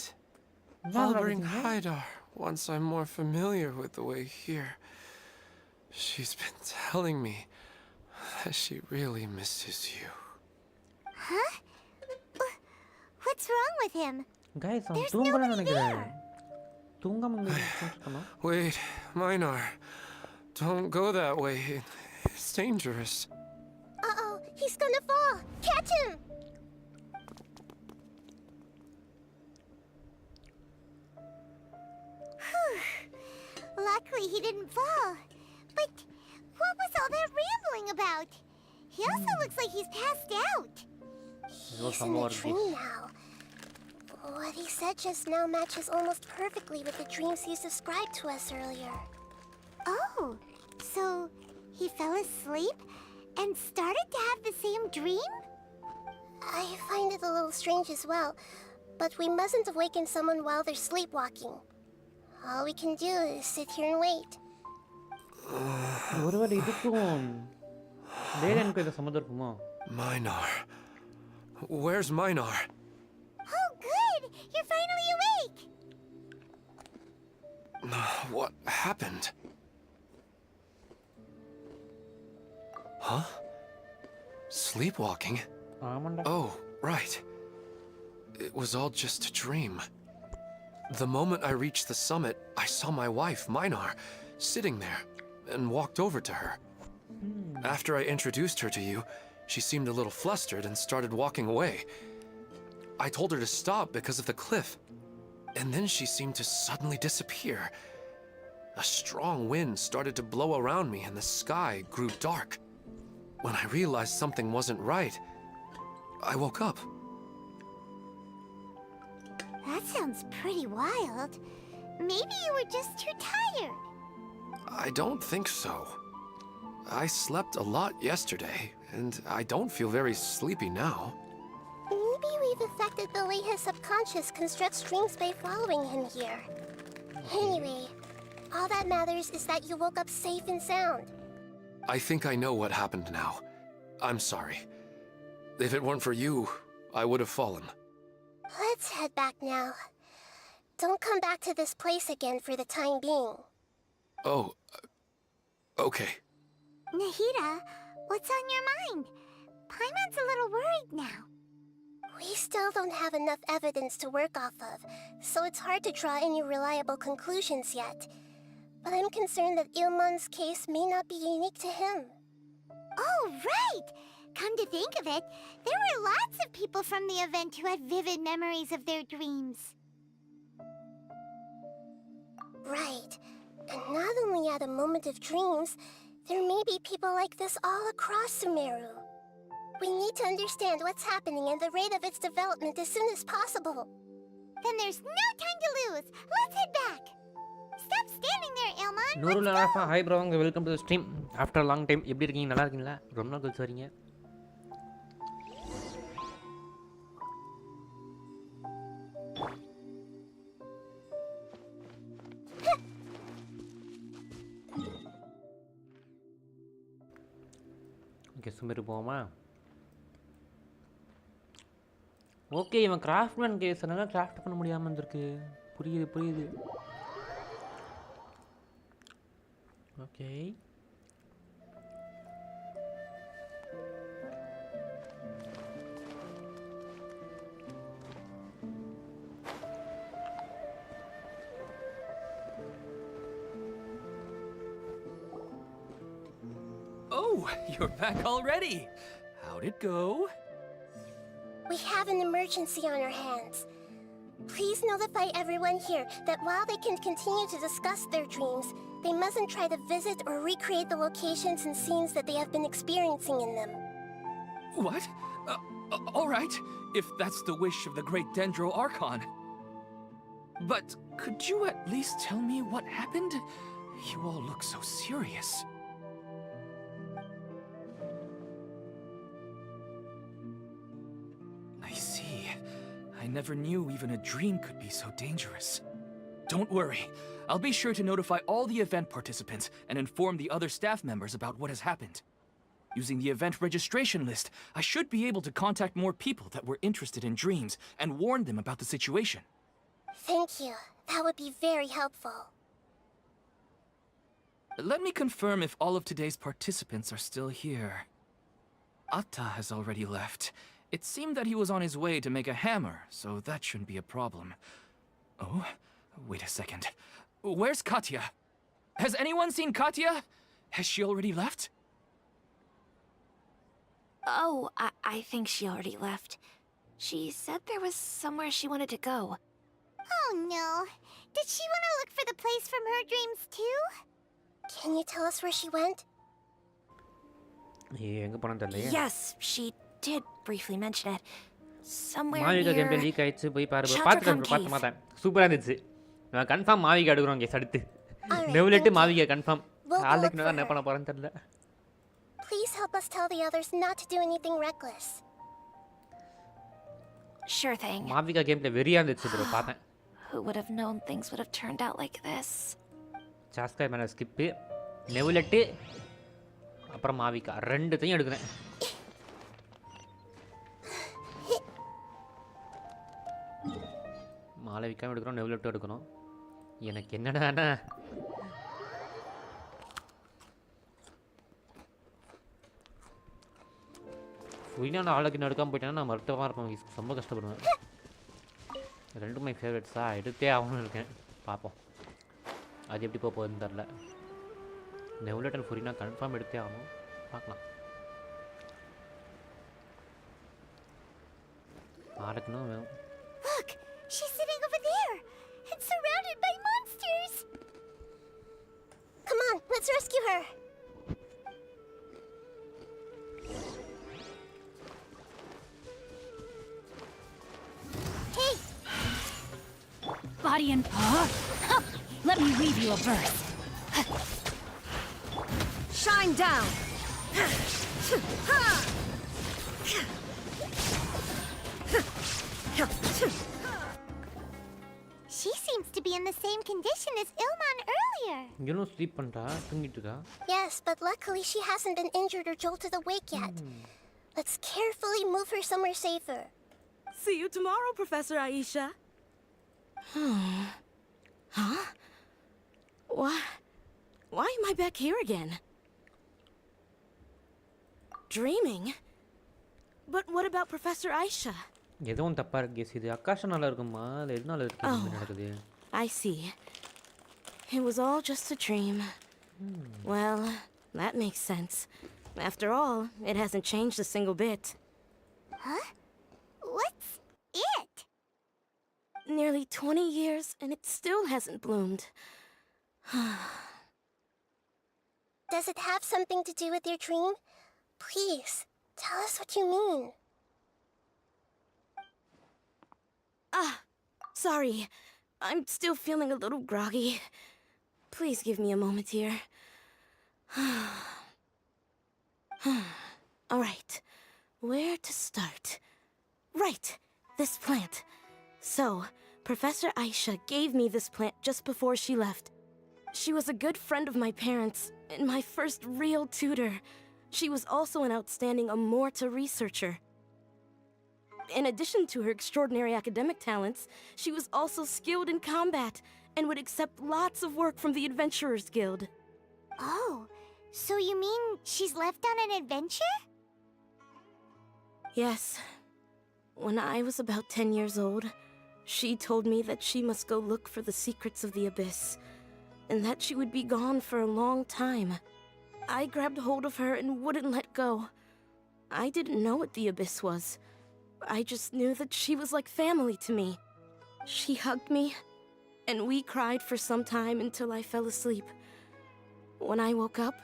I'll bring Haidar once I'm more familiar with the way here. She's been telling me that she really misses you. Huh? What's wrong with him? Guys, I'm There's தூங்கறேன்னு nobody நினைக்கிறேன். there. தூங்காம Wait, Minar. Don't go that way. It's dangerous. Uh-oh, he's gonna fall. Catch him! Luckily he didn't fall. But what was all that rambling about? He also looks like he's passed out. He's in a dream now. What he said just now matches almost perfectly with the dreams he's described to us earlier. Oh, so he fell asleep and started to have the same dream? I find it a little strange as well, but we mustn't awaken someone while they're sleepwalking. All we can do is sit here and wait. ஒருவேளை இதுக்கும் வேலனுக்கு இது சம்மந்தம் இருக்குமா? Minar. Where's Minar? Oh, good! You're finally awake! What happened? Huh? Sleepwalking? ஆமாண்டா. Oh, right. It was all just a dream. The moment I reached the summit, I saw my wife, Minar, sitting there, and walked over to her. After I introduced her to you, she seemed a little flustered and started walking away. I told her to stop because of the cliff. And then she seemed to suddenly disappear. A strong wind started to blow around me and the sky grew dark. When I realized something wasn't right, I woke up. That sounds pretty wild. Maybe you were just too tired. I don't think so. I slept a lot yesterday, and I don't feel very sleepy now. Maybe we've affected the way his subconscious constructs dreams by following him here. Anyway, all that matters is that you woke up safe and sound. I think I know what happened now. I'm sorry. If it weren't for you, I would have fallen. Let's head back now. Don't come back to this place again for the time being. Oh, okay. Nahida, what's on your mind? Paimon's a little worried now. We still don't have enough evidence to work off of, so it's hard to draw any reliable conclusions yet. But I'm concerned that Ilmon's case may not be unique to him. Oh, right! Come to think of it, there were lots of people from the event who had vivid memories of their dreams. Right. And not only at a moment of dreams, there may be people like this all across Sumeru. We need to understand what's happening and the rate of its development as soon as possible. Then there's no time to lose. Let's head back. Stop standing there, Ilmon. நூறுல Let's ஆஃபா go. Hi bro உங்க welcome to stream after long time. எப்படி இருக்கீங்க? நல்லா இருக்கீங்களா? ரொம்ப நாள் கழிச்சு வரீங்க. ஓகே சுமேரு போவோமா? ஓகே இவன் கிராஃப்ட்மேன் கேஸ் அதனால கிராஃப்ட் பண்ண முடியாமல் இருந்திருக்கு. புரியுது புரியுது. Okay Oh, you're back already. How'd it go? We have an emergency on our hands. Please notify everyone here that while they can continue to discuss their dreams, they mustn't try to visit or recreate the locations and scenes that they have been experiencing in them. What? All right, if that's the wish of the great Dendro Archon. But could you at least tell me what happened? You all look so serious. I see. I never knew even a dream could be so dangerous. Don't worry. I'll be sure to notify all the event participants and inform the other staff members about what has happened. Using the event registration list, I should be able to contact more people that were interested in dreams and warn them about the situation. Thank you. That would be very helpful. Let me confirm if all of today's participants are still here. Atta has already left. It seemed that he was on his way to make a hammer, so that shouldn't be a problem. Oh, wait a second. Where's Katya? Has anyone seen Katya? Has she already left? Oh, I think she already left. She said there was somewhere she wanted to go. Oh no. Did she want to look for the place from her dreams too? Can you tell us where she went? எங்கே போனான்னு தெரியல. Yes, she did briefly mention it. Somewhere Mavuika came near... leak ஆயிடுச்சு போய் பாரு. Shelter பார்த்துட்டேன் Cave. பார்த்து மாட்டேன். சூப்பராக இருந்துச்சு. நான் கன்ஃபார்ம் மாவிகா எடுக்கிறோம் கேஸ் அடுத்து. Alright, டெவலெட்டு thank you. Mavuika confirm. We'll go நாளைக்கு look நான் for என்ன her. பண்ண போகிறேன்னு தெரியல. Please help us tell the others not to do anything reckless. Sure thing. மாவிகா கேமில் வெறியாக இருந்துச்சு ப்ரோ பார்த்தேன். Who would have known things would have turned out like this? சாஸ்கா மேலே ஸ்கிப்பு நெவுலெட்டு அப்புறம் மாவிகா ரெண்டுத்தையும் எடுக்கிறேன். மாளவிகாவும் எடுக்கிறோம் நெவுலெட்டும் எடுக்கணும். எனக்கு என்னடாண்ணா ஃபுல்லாக நான் ஆளுக்கு எடுக்காமல் போயிட்டேன்னா நான் மருத்துவமாக இருப்பேன். ரொம்ப கஷ்டப்படுவேன். ரெண்டும் மை ஃபேவரட்ஸாக எடுத்தே ஆகணும்னு இருக்கேன். பார்ப்போம் அது எப்படி போகுதுன்னு தெரில. நெவுலெட் அண்ட் ஃபுரினா கன்ஃபார்ம் எடுத்தே ஆகணும். பார்க்கலாம். ஆளுக்குன்னு வேணும். Look, she's sitting over there. rescue her. Hey! Body and paw? Huh. Let me weave you a verse. Shine down! She seems to be in the same condition as Ilman earlier. இவனும் sleep பண்ணுறா தூங்கிட்டு இருக்கா. Yes, but luckily she hasn't been injured or jolted awake yet. Let's carefully move her somewhere safer. See you tomorrow, Professor Aisha. Huh? Why am I back here again? Dreaming? But what about Professor Aisha? எதுவும் தப்பாக இருக்கு case. இது அக்காஷனால இருக்குமா இல்லை எதனால இருக்கு இந்த மாதிரி நடக்குது? I see. It was all just a dream. Well, that makes sense. After all, it hasn't changed a single bit. Huh? What's it? Nearly 20 years, and it still hasn't bloomed. Does it have something to do with your dream? Please, tell us what you mean. Sorry. I'm still feeling a little groggy. Please give me a moment here. Alright. Where to start? Right. This plant. So, Professor Aisha gave me this plant just before she left. She was a good friend of my parents, and my first real tutor. She was also an outstanding Amorta researcher. In addition to her extraordinary academic talents, she was also skilled in combat and would accept lots of work from the Adventurers Guild. Oh, so you mean she's left on an adventure? Yes. When I was about 10 years old, she told me that she must go look for the secrets of the Abyss, and that she would be gone for a long time. I grabbed hold of her and wouldn't let go. I didn't know what the Abyss was. I just knew that she was like family to me. She hugged me, and we cried for some time until I fell asleep. When I woke up,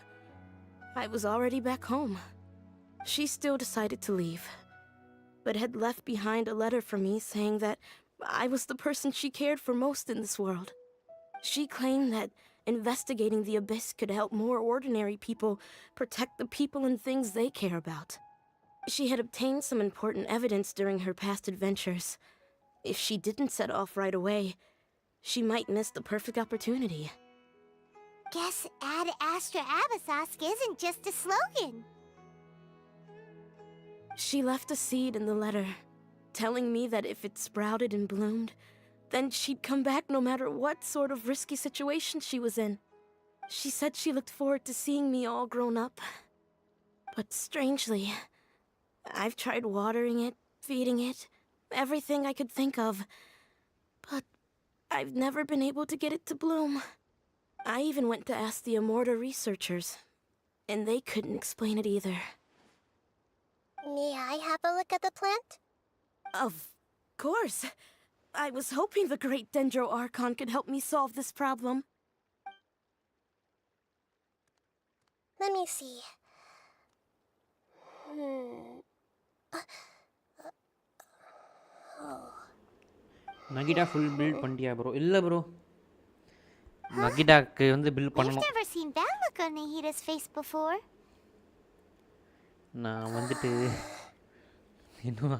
I was already back home. She still decided to leave, but had left behind a letter for me saying that I was the person she cared for most in this world. She claimed that investigating the Abyss could help more ordinary people protect the people and things they care about. She had obtained some important evidence during her past adventures. If she didn't set off right away, she might miss the perfect opportunity. Guess Ad Astra Abyssosque isn't just a slogan. She left a seed in the letter, telling me that if it sprouted and bloomed, then she'd come back no matter what sort of risky situation she was in. She said she looked forward to seeing me all grown up. But strangely, I've tried watering it, feeding it, everything I could think of. But I've never been able to get it to bloom. I even went to ask the Amorta researchers, and they couldn't explain it either. May I have a look at the plant? Of course. I was hoping the great Dendro Archon could help me solve this problem. Let me see. Nahida full build பண்ணிட்டியா bro? இல்லை bro, நகிடாக்கு வந்து build I've பண்ணணும். never seen that look on Nahida's face before. நான் வந்துட்டு இன்னும்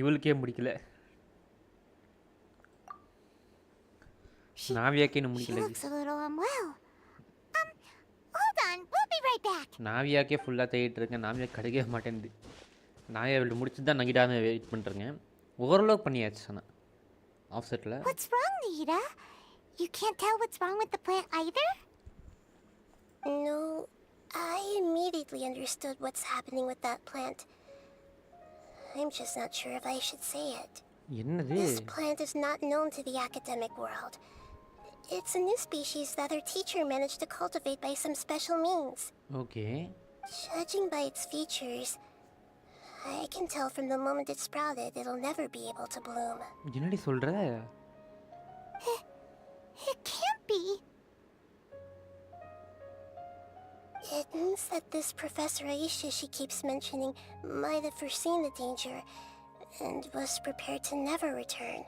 இவளுக்கே முடிக்கல, நாவியாக்கே இன்னும் She முடிக்கல. looks a little unwell. Hold on, we'll be right back. நாவியாக்கே ஃபுல்லாக தேடிட்டு இருக்கேன், நாவியா கிடைக்கவே மாட்டேன்து. நாவியா இவள் முடிச்சு தான் நகிடான்னு வெயிட் பண்ணுறேங்க. ஓரளவுக்கு பண்ணியாச்சு ஆனால் ஆஃப்செட்டில். What's wrong, Nahida? You can't tell what's wrong with the plant either? No, I immediately understood what's happening with that plant. I'm just not sure if I should say it. என்னது? This plant is not known to the academic world. It's a new species that our teacher managed to cultivate by some special means. Okay. Judging by its features, I can tell from the moment it sprouted, it'll never be able to bloom. என்னடி சொல்கிற? It can't be. It means that this Professor Aisha she keeps mentioning might have foreseen the danger and was prepared to never return.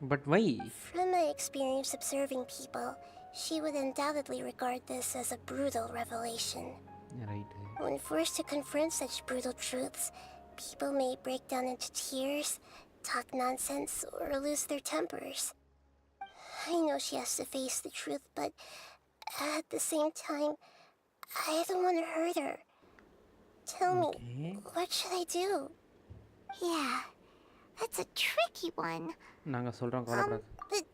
But why? From my experience observing people, she would undoubtedly regard this as a brutal revelation. Right. When forced to confront such brutal truths, people may break down into tears, talk nonsense, or lose their tempers. I know she has to face the truth, but at the same time, I don't want to hurt her. Tell me, what should I do? Yeah, that's a tricky one. நாங்க சொல்றோம் கவலைப்படாத. But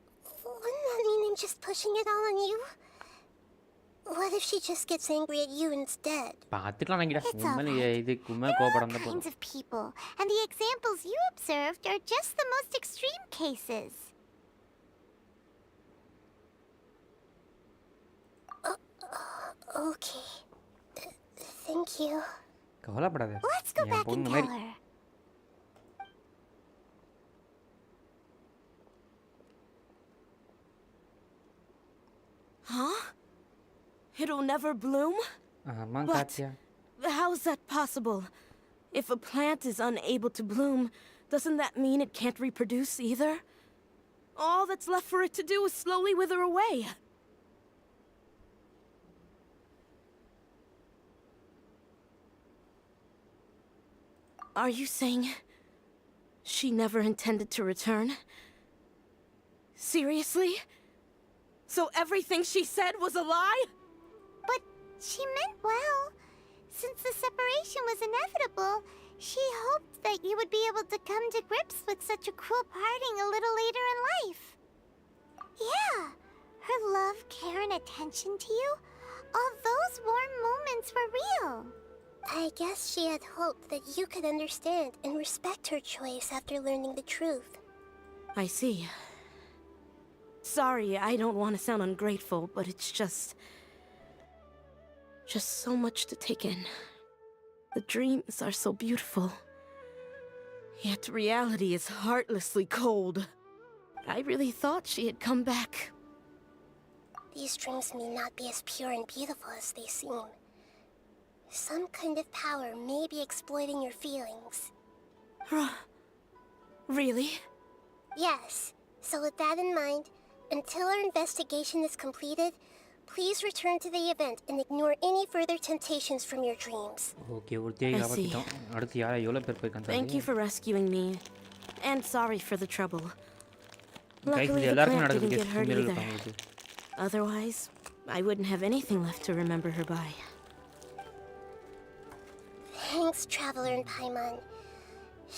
wouldn't that mean I'm just pushing it all on you? What if she just gets angry at you instead? பாத்துக்கலாம் நங்கிடா. It's all உண்மையில right. இதுக்கு உண்மை There are கோபப்படாம all தான் kinds போதும். of people, and the examples you observed are just the most extreme cases. Okay. Thank you. கவலைப்படாத. Let's go N back and பொண்ணு tell மாதிரி. her. Huh? It'll never bloom? ஆமா But காத்தியா. how's that possible? If a plant is unable to bloom, doesn't that mean it can't reproduce either? All that's left for it to do is slowly wither away. Are you saying she never intended to return? Seriously? So everything she said was a lie? But she meant well. Since the separation was inevitable, she hoped that you would be able to come to grips with such a cruel parting a little later in life. Yeah, her love, care, and attention to you, all those warm moments were real. I guess she had hoped that you could understand and respect her choice after learning the truth. I see. Sorry, I don't want to sound ungrateful, but it's just so much to take in. The dreams are so beautiful. Yet reality is heartlessly cold. I really thought she had come back. These dreams may not be as pure and beautiful as they seem. Some kind of power may be exploiting your feelings. Really? Yes. So with that in mind, until our investigation is completed, please return to the event and ignore any further temptations from your dreams. Okay ஒரு தேய் காப்பாத்திட்டோம். அடுத்து யாரா எவ்வளவு பேர் போய் Thank you for rescuing me. And sorry for the trouble. Guys, Luckily, இது the எல்லாருக்கும் plant நடக்குது. didn't get hurt சுமிரல் either. பாங்குது. Otherwise, I wouldn't have anything left to remember her by. Thanks, Traveler and Paimon.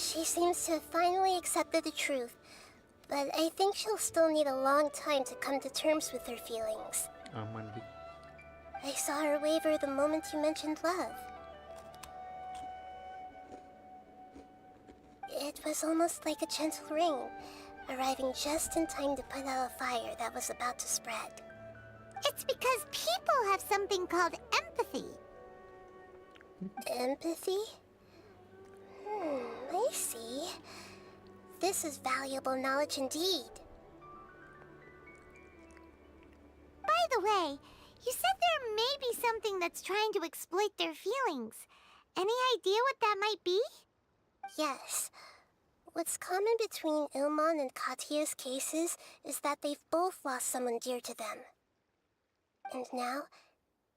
She seems to have finally accepted the truth, but I think she'll still need a long time to come to terms with her feelings. ஆமாண்டி. I saw her waver the moment you mentioned love. It was almost like a gentle rain, arriving just in time to put out a fire that was about to spread. It's because people have something called empathy. Empathy? I see. This is valuable knowledge indeed. By the way, you said there may be something that's trying to exploit their feelings. Any idea what that might be? Yes. What's common between Ilmon and Katya's cases is that they've both lost someone dear to them. And now,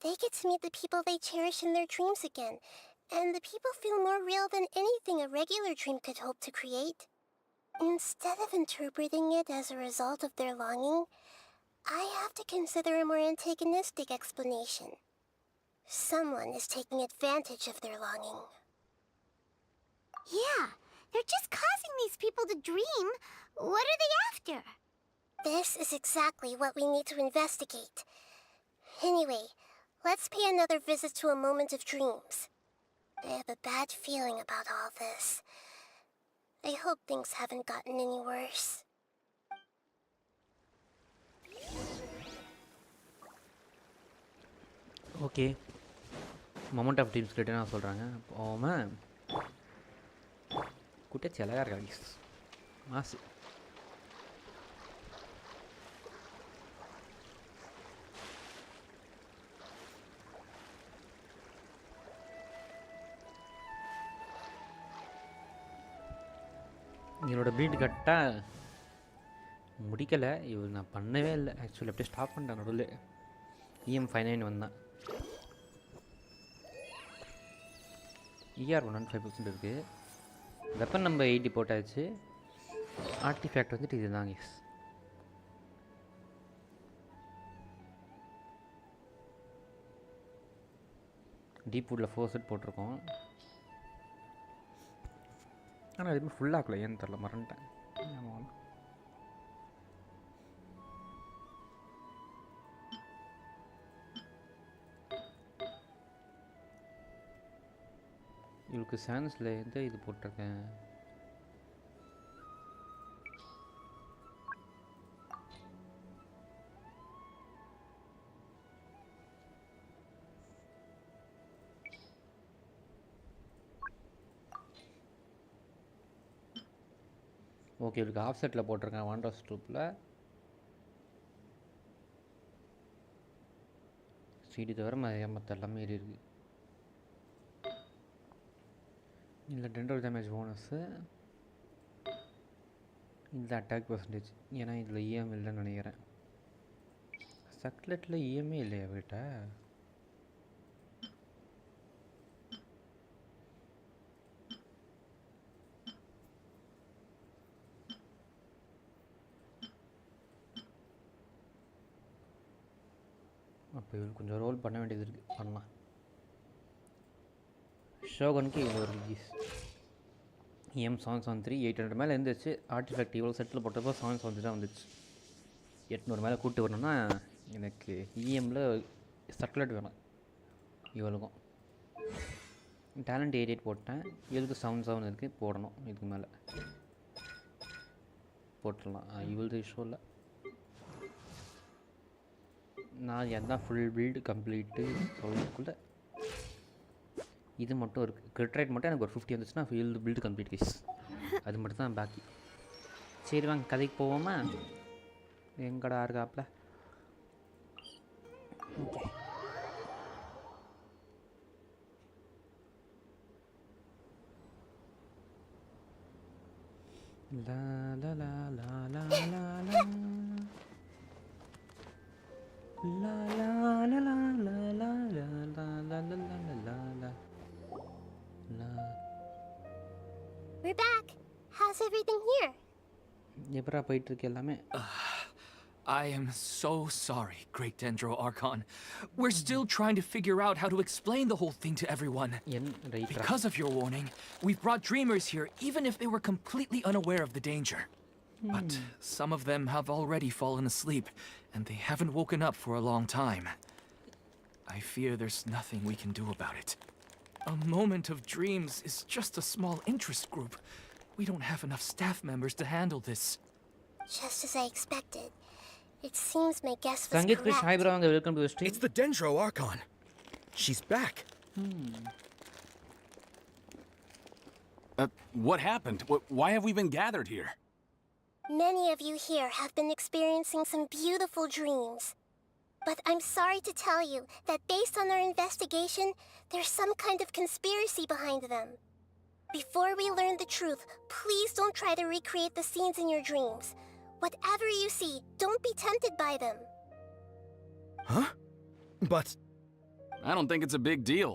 they get to meet the people they cherish in their dreams again, and the people feel more real than anything a regular dream could hope to create. Instead of interpreting it as a result of their longing, I have to consider a more antagonistic explanation. Someone is taking advantage of their longing. Yeah, they're just causing these people to dream. What are they after? This is exactly what we need to investigate. Anyway, let's pay another visit to a moment of dreams. I have a bad feeling about all this. I hope things haven't gotten any worse. Okay moment of dreams கிட்ட நான் சொல்கிறாங்க அவன் குட்டச்சி அழகாக இருக்கா மாசு என்னோட build கரெக்டாக முடிக்கலை. இவள் நான் பண்ணவே இல்லை ஆக்சுவலி. அப்படியே ஸ்டாப் பண்ணிட்டேன் நடுவில். EM59 வந்தான். ER 105% இருக்குது. வெப்பன் நம்ம 80 போட்டாச்சு. ஆர்டிஃபேக்ட் வந்துட்டு இதுதான் எஸ். டீப் வுட்டில் 4 செட் போட்டிருக்கோம். ஆனால் எதுவுமே ஃபுல்லாகல, ஏன்னு தெரில, மறந்துட்டேன். இவளுக்கு சான்ஸில் எந்த இது போட்டிருக்கேன். ஓகே, இவளுக்கு ஆஃப் செட்டில் போட்டிருக்கேன். வாண்டர்ஸ் ட்ரூப்பில் சிடி தவிர மற்ற எல்லாமே ஏறி இருக்குது. இல்லை டென்டல் டேமேஜ் போனஸு, இந்த அட்டாக் பர்சன்டேஜ். ஏன்னா இதில் EM இல்லைன்னு நினைக்கிறேன். சக்லெட்டில் EMே இல்லையா வீட்ட? அப்போ இவளுக்கு கொஞ்சம் ரோல் பண்ண வேண்டியது இருக்குது. பண்ணலாம். ஷோகனுக்கு இவ்வளோ ஒரு ரிலீஸ். EM 773 800 மேலே இருந்துச்சு. ஆர்டிஃபேக்ட் இவ்வளோ செட்டில் போட்டப்போ 773 தான் வந்துச்சு. 800 மேலே கூப்பிட்டு வரணும்னா எனக்கு EMல சர்க்குலேட் வேணும். இவளுக்கும் டேலண்ட் 88 போட்டேன். இவளுக்கு 77 இருக்குது. போடணும். இதுக்கு மேலே போட்டுடலாம். இவளுது இஷ்யூ இல்லை. நான் எதான் ஃபுல் பில்டு கம்ப்ளீட்டு சொல்லுக்குள்ளே இது மட்டும் இருக்குது. கிரிட் ரேட் மட்டும் எனக்கு ஒரு 50 வந்துச்சுன்னா ஃபுல் பில்டு கம்ப்ளீட் கேஸ். அது மட்டும் தான் பாக்கி. சரி வாங்க கதைக்கு போவோமா? எங்கடா இருக்காப்ல? Okay, law law law law law law law La la la la la la la la la la la la la la. We're back. How's everything here? எப்பரா போயிட்டு இருக்கு எல்லாமே? I am so sorry, Great Dendro Archon. We're still trying to figure out how to explain the whole thing to everyone. Because of your warning, we've brought dreamers here even if they were completely unaware of the danger. But some of them have already fallen asleep, and they haven't woken up for a long time. I fear there's nothing we can do about it. A moment of dreams is just a small interest group. We don't have enough staff members to handle this. Just as I expected. It seems my guess was Sangeet Krish, hi correct. bro, welcome to the stream. It's the Dendro Archon. She's back. What happened? Why have we been gathered here? Many of you here have been experiencing some beautiful dreams. But I'm sorry to tell you that based on our investigation, there's some kind of conspiracy behind them. Before we learn the truth, please don't try to recreate the scenes in your dreams. Whatever you see, don't be tempted by them. Huh? But... I don't think it's a big deal.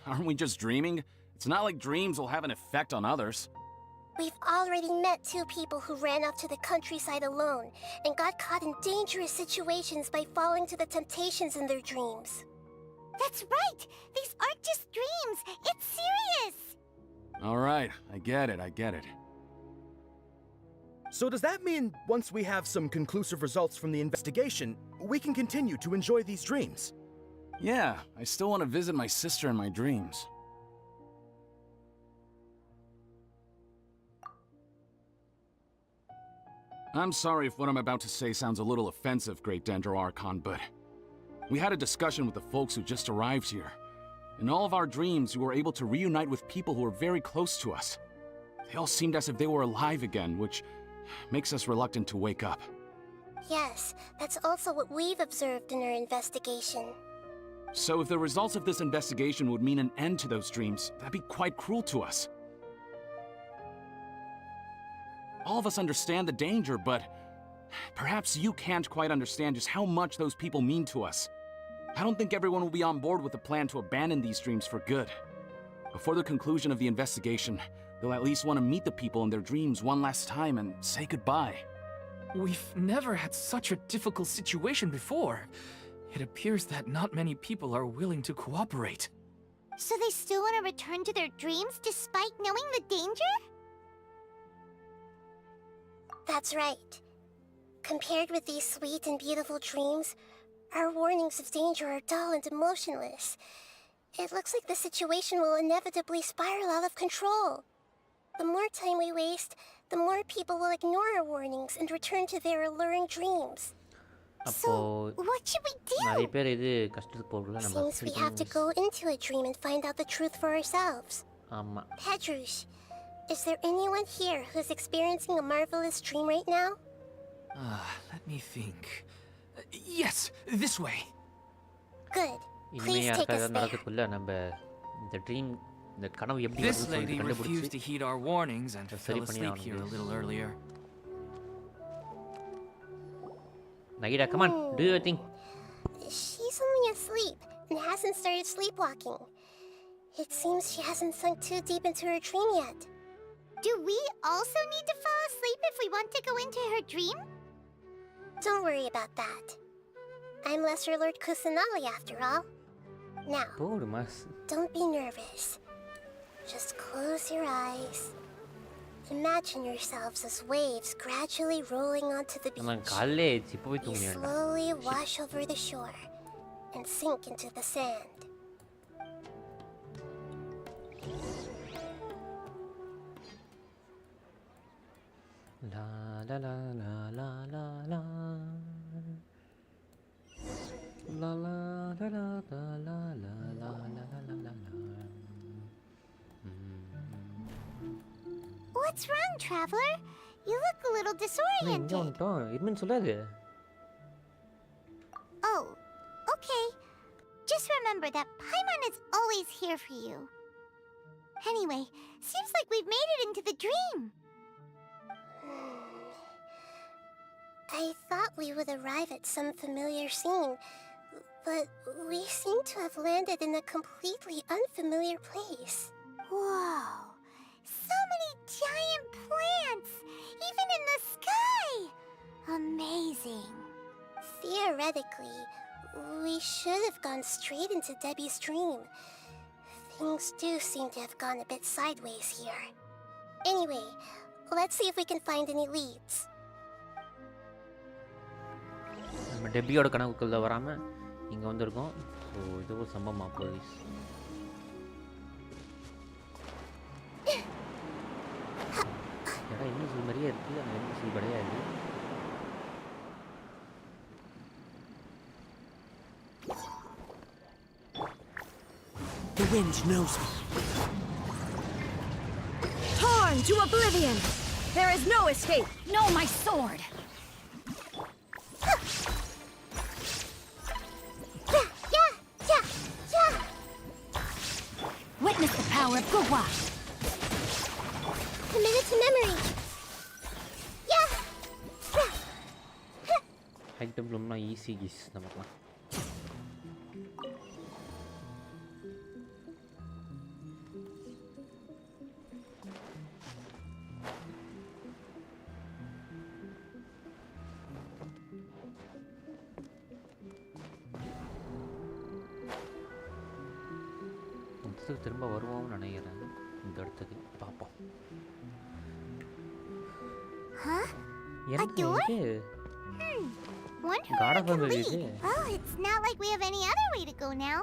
Aren't we just dreaming? It's not like dreams will have an effect on others. We've already met 2 people who ran off to the countryside alone and got caught in dangerous situations by falling to the temptations in their dreams. That's right! These aren't just dreams! It's serious! All right, I get it. So does that mean once we have some conclusive results from the investigation, we can continue to enjoy these dreams? Yeah, I still want to visit my sister in my dreams. I'm sorry if what I'm about to say sounds a little offensive, Great Dendro Archon, but we had a discussion with the folks who just arrived here. In all of our dreams, we were able to reunite with people who were very close to us. They all seemed as if they were alive again, which makes us reluctant to wake up. Yes, that's also what we've observed in our investigation. So if the results of this investigation would mean an end to those dreams, that'd be quite cruel to us. All of us understand the danger, but perhaps you can't quite understand just how much those people mean to us. I don't think everyone will be on board with the plan to abandon these dreams for good. Before the conclusion of the investigation, they'll at least want to meet the people in their dreams one last time and say goodbye. We've never had such a difficult situation before. It appears that not many people are willing to cooperate. So they still want to return to their dreams despite knowing the danger? That's right. Compared with these sweet and beautiful dreams, our warnings of danger are dull and emotionless. It looks like the situation will inevitably spiral out of control. The more time we waste, the more people will ignore our warnings and return to their alluring dreams. So, what should we do? Seems we have to go into a dream and find out the truth for ourselves. Pedrush, is there anyone here who's experiencing a marvelous dream right now? Let me think. Yes, this way. Good. Please take us there. This lady refused to heed our warnings and fell asleep here a little earlier. Nahida, come on, do your thing. She's only asleep and hasn't started sleepwalking. It seems she hasn't sunk too deep into her dream yet. Do we also need to fall asleep if we want to go into her dream? Don't worry about that. I'm Lesser Lord Kusanali after all. Now, don't be nervous. Just close your eyes. Imagine yourselves as waves gradually rolling onto the beach. You slowly wash over the shore and sink into the sand. La la la la la la la. La la la la la la la la la la. What's wrong, Traveler? You look a little disoriented. Oh, okay. Just remember that Paimon is always here for you. Anyway, seems like we've made it into the dream. I thought we would arrive at some familiar scene, but we seem to have landed in a completely unfamiliar place. Whoa! So many giant plants! Even in the sky! Amazing. Theoretically, we should have gone straight into Debbie's dream. Things do seem to have gone a bit sideways here. Anyway, let's see if we can find any leads. நம்ம டெபியோட கனவுக்குள்ள வராம இங்க வந்திருக்கோம். So இது ஒரு சம்பவமா police. ஏடா இன்னும் சில மாதிரியே இருக்கு, அந்த என்ன சில கிடையாது. The wind knows me. Torn to oblivion! There is no escape! No, my sword! Witness the power of Gugwa! Committed to memory! Yeah! Item ரூம்னா ஈஸி கிஸ் நமக்குலாம். திரும்ப வருவோம்னு நினைக்கிறேன் இந்த இடத்துக்கு. பார்ப்போம். A door? Wonder where it can lead. Oh, it's not like we have any other way to go now.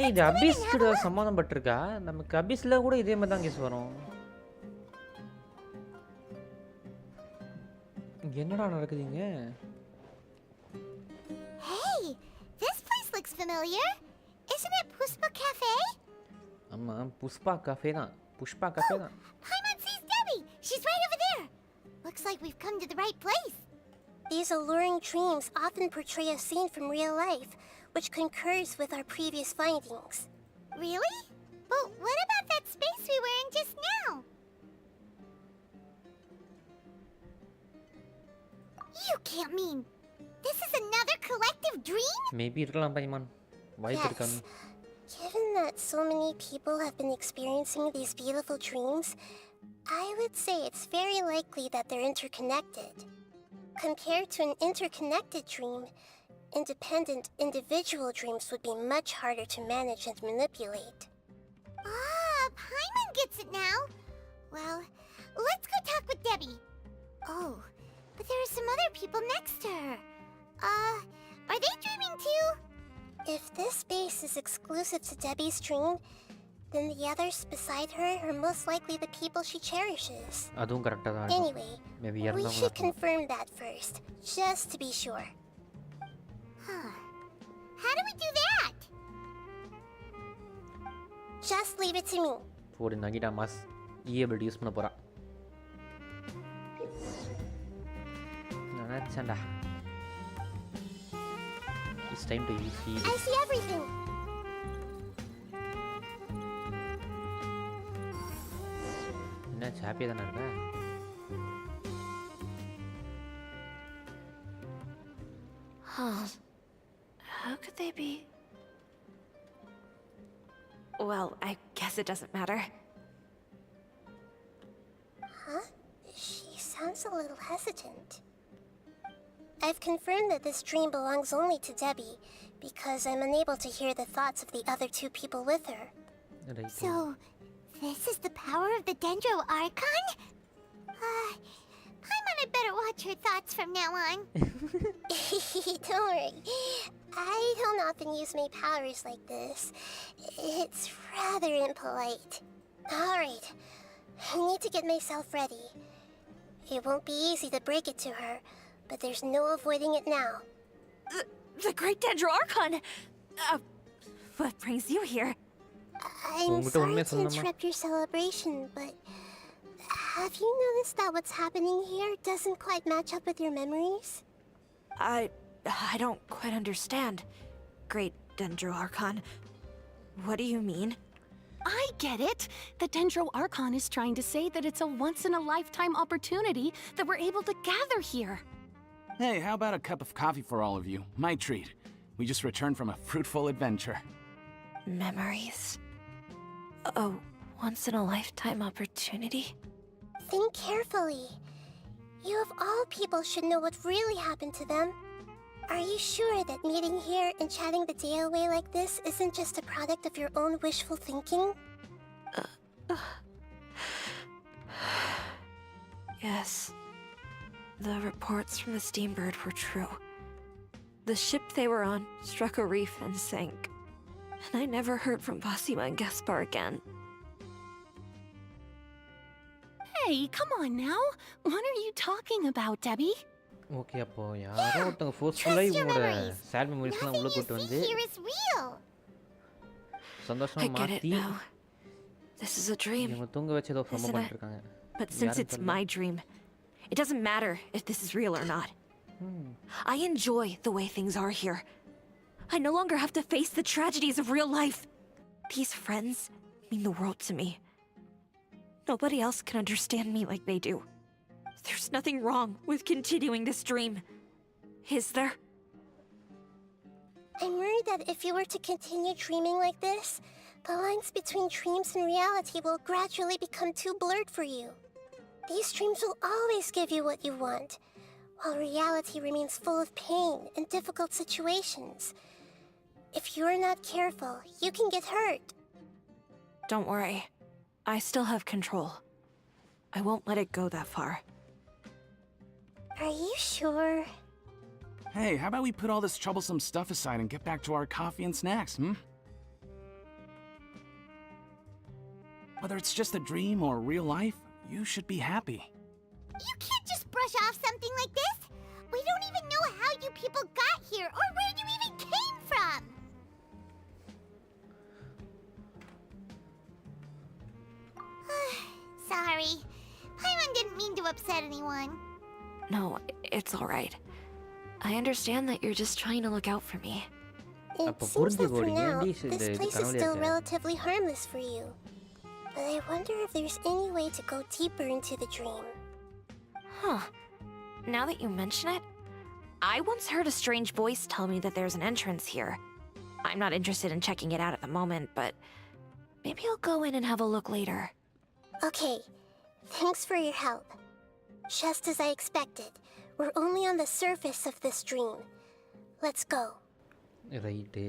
ஏய், இது அபிஸ் கூட சம்பந்தப்பட்டிருக்கா? நமக்கு அபிஸ்ல கூட இதே மாதிரி தான் கேஸ் வரும். என்னடா நடக்குதுங்க? Hey, this place looks familiar. Isn't it Puspa Cafe? ஆமா, புஷ்பா கஃபே தான். புஷ்பா கஃபே தான். Paimon sees Debbie. She's right over there. Looks like we've come to the right place. These alluring dreams often portray a scene from real life, which concurs with our previous findings. Really? But what about that space we were in just now? You can't mean this is another collective dream? Maybe இருக்கலாம் பைமான், வாய்ப்பு Yes. இருக்கான்னு. Given that so many people have been experiencing these beautiful dreams, I would say it's very likely that they're interconnected. Compared to an interconnected dream, independent individual dreams would be much harder to manage and manipulate. Ah, Paimon gets it now. Well, let's go talk with Debbie. Oh, but there are some other people next to her. Are they dreaming too? If this space is exclusive to Debbie's dream, then the others beside her are most likely the people she cherishes. அதுவும் கரெக்டாக தான் இருக்கும். Anyway, maybe we இறந்தவங்க should confirm that first, just to be sure. Huh. How do we do that? Just leave it to me. ஒரு நகிடா mass ஈஎபிலிட்டி use பண்ண போகிறான். நினச்சேன்டா. It's time to use heal. I see everything. என்னாச்சு, ஹாப்பியாக தானே இருக்க? Huh. How could they be? Well, I guess it doesn't matter. Huh? She sounds a little hesitant. I've confirmed that this dream belongs only to Debbie, because I'm unable to hear the thoughts of the other two people with her. Right. So, this is the power of the Dendro Archon? Paimon had better watch her thoughts from now on. Don't worry. I don't often use my powers like this. It's rather impolite. Alright. I need to get myself ready. It won't be easy to break it to her, but there's no avoiding it now. The Great Dendro Archon! What brings you here? I'm sorry to interrupt your celebration, but have you noticed that what's happening here doesn't quite match up with your memories? I don't quite understand. Great Dendro Archon. What do you mean? I get it! The Dendro Archon is trying to say that it's a once-in-a-lifetime opportunity that we're able to gather here. Hey, how about a cup of coffee for all of you? My treat. We just returned from a fruitful adventure. Memories. A once-in-a-lifetime opportunity? Think carefully. You of all people should know what really happened to them. Are you sure that meeting here and chatting the day away like this isn't just a product of your own wishful thinking? Yes. The reports from the Steambird were true. The ship they were on struck a reef and sank. And I never heard from Basima and Gaspar again. Hey, come on now! What are you talking about, Debbie? Okay, அப்போ யாரோ ஒருத்தவங்க ஃபோர்ஸ்ஃபுல்லாக இவங்களோட chat மெமரிஸ்லாம் உள்ள கூட்டு வந்து Here is real. சந்தோஷமா I get it மாற்றி now. This is a dream. இவங்க தூங்க வச்சு ஏதோ ஃப்ரமோ Isn't it? பண்ணிட்டு இருக்காங்க. But since it's my dream, it doesn't matter if this is real or not. I enjoy the way things are here. I no longer have to face the tragedies of real life. These friends mean the world to me. Nobody else can understand me like they do. There's nothing wrong with continuing this dream. Is there? I'm worried that if you were to continue dreaming like this, the lines between dreams and reality will gradually become too blurred for you. These dreams will always give you what you want, while reality remains full of pain and difficult situations. If you're not careful, you can get hurt. Don't worry. I still have control. I won't let it go that far. Are you sure? Hey, how about we put all this troublesome stuff aside and get back to our coffee and snacks, Whether it's just a dream or real life, you should be happy. You can't just brush off something like this. We don't even know how you people got here or where you even came from. Sorry. Paimon didn't mean to upset anyone. No, it's all right. I understand that you're just trying to look out for me. It seems that for now, this place is still relatively harmless for you. But I wonder if there's any way to go deeper into the dream. Huh. Now that you mention it, I once heard a strange voice tell me that there's an entrance here. I'm not interested in checking it out at the moment, but maybe I'll go in and have a look later. Okay, thanks for your help. Just as I expected, we're only on the surface of this dream. Let's go. Right.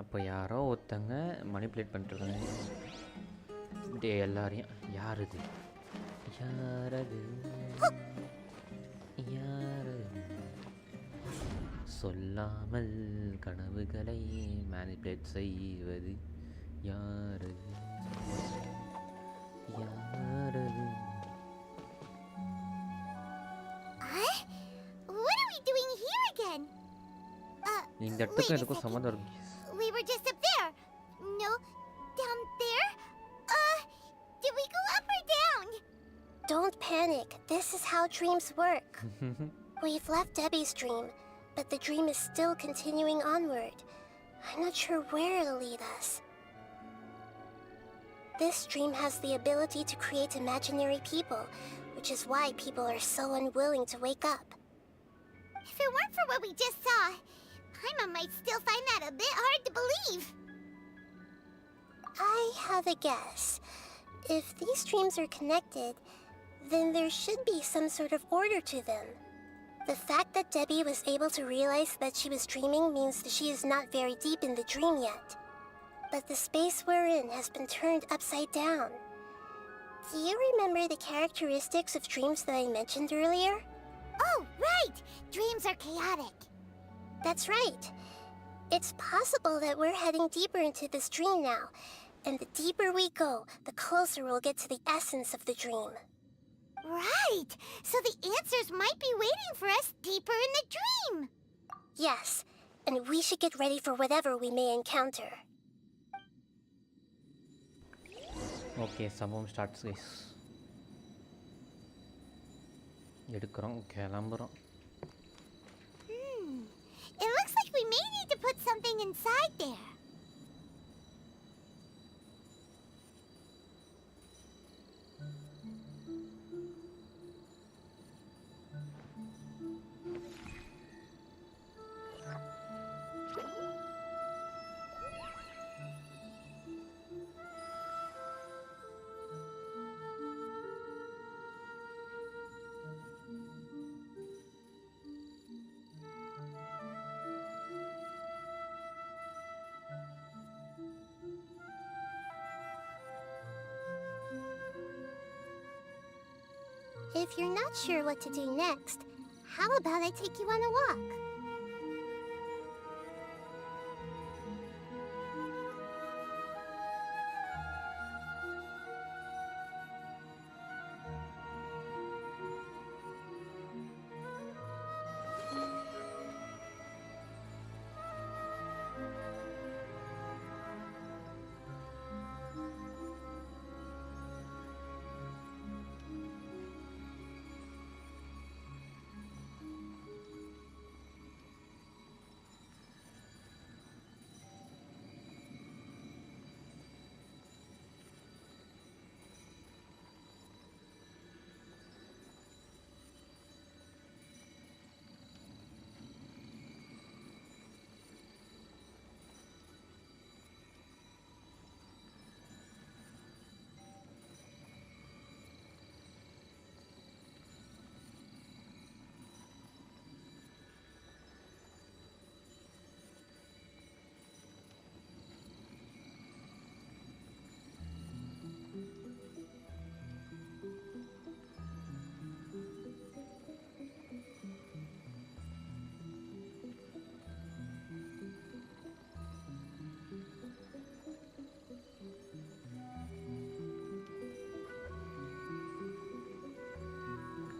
அப்போ யாரோ ஒருத்தங்க மணிப்புலேட் பண்ணிட்டுருக்காங்க எல்லாரையும். யார் இது? யாரது? யாரது? சொல்லாமல் கனவுகளை மேனிப்புலேட் செய்வது யாரது? யாரது? What are we doing here again? இந்த இடத்துக்கும் எதுக்கும் சம்மந்தம் இருக்கு. We were just up there. No, down there? Did we go up or down? Don't panic. This is how dreams work. We've left Debbie's dream, but the dream is still continuing onward. I'm not sure where it'll lead us. This dream has the ability to create imaginary people, which is why people are so unwilling to wake up. If it weren't for what we just saw, Paimon might still find that a bit hard to believe. I have a guess. If these dreams are connected, then there should be some sort of order to them. The fact that Debbie was able to realize that she was dreaming means that she is not very deep in the dream yet. But the space we're in has been turned upside down. Do you remember the characteristics of dreams that I mentioned earlier? Oh, right! Dreams are chaotic. That's right. It's possible that we're heading deeper into this dream now, and the deeper we go, the closer we'll get to the essence of the dream. Right! So the answers might be waiting for us deeper in the dream! Yes, and we should get ready for whatever we may encounter. Okay, சம்பவம் starts guys. எடுக்கிறோம், கிளம்புறோம். It looks like we may need to put something inside there. If you're not sure what to do next, how about I take you on a walk?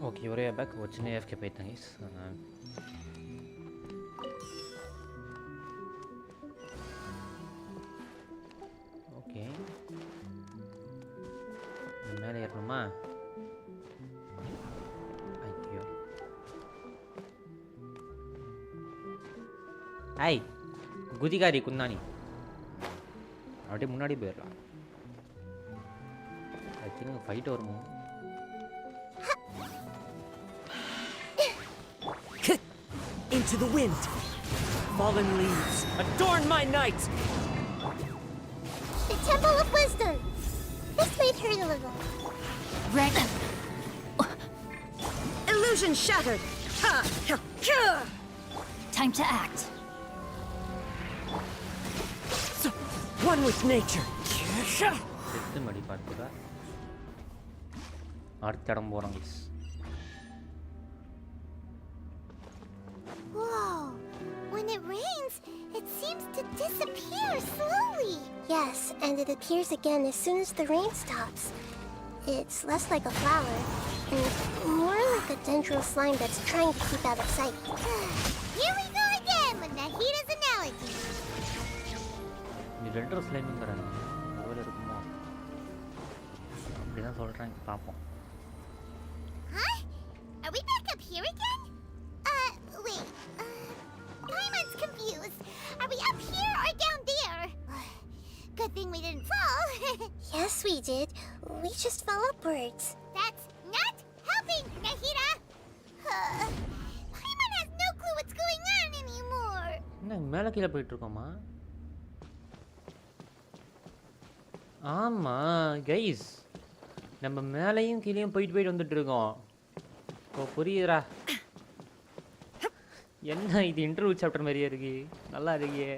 Okay, ఎవరే back వచ్చిన AFK పోయితాం guys. Okay, மேலே ஏறணுமா? ஐயோ, ஐய் குதிகாரி குந்தானி, அப்படியே முன்னாடி போயிடலாம். I think fight வருமோ? into the wind. Fallen leaves, adorn my night! The Temple of Wisdom. This might hurt a little. Right. Illusion shattered. Ha! Ha! Ha! Time to act. So, one with nature. செத்து மடி பார்த்துக்கா அடுத்த இடம் போகிறோம் guys. Whoa! When it rains, it seems to disappear slowly. Yes, and it appears again as soon as the rain stops. It's less like a flower, and more like a dendro slime that's trying to keep out of sight. Here we go again with Nahida's analogy. நீ ரெண்டு ஸ்லைமுங்கிறாங்க ஒருவேளை இருக்குமோ அப்படி தான் சொல்கிறேன் பார்ப்போம். Huh? Are we back up here again? Wait. Paimon's confused. Are we up here or down there? Good thing we didn't fall. Yes, we did. We just fell upwards. That's not helping, Nahida. Paimon has no clue what's going on anymore. என்ன மேலே கீழே போயிட்டுருக்கோமா? ஆமாம் guys, நம்ம மேலேயும் கீழேயும் போயிட்டு வந்துட்டுருக்கோம். இப்போ புரியுதுடா. என்ன இது இன்டர்வியூ சாப்டர் மாதிரியே இருக்கு, நல்லா இருக்கே.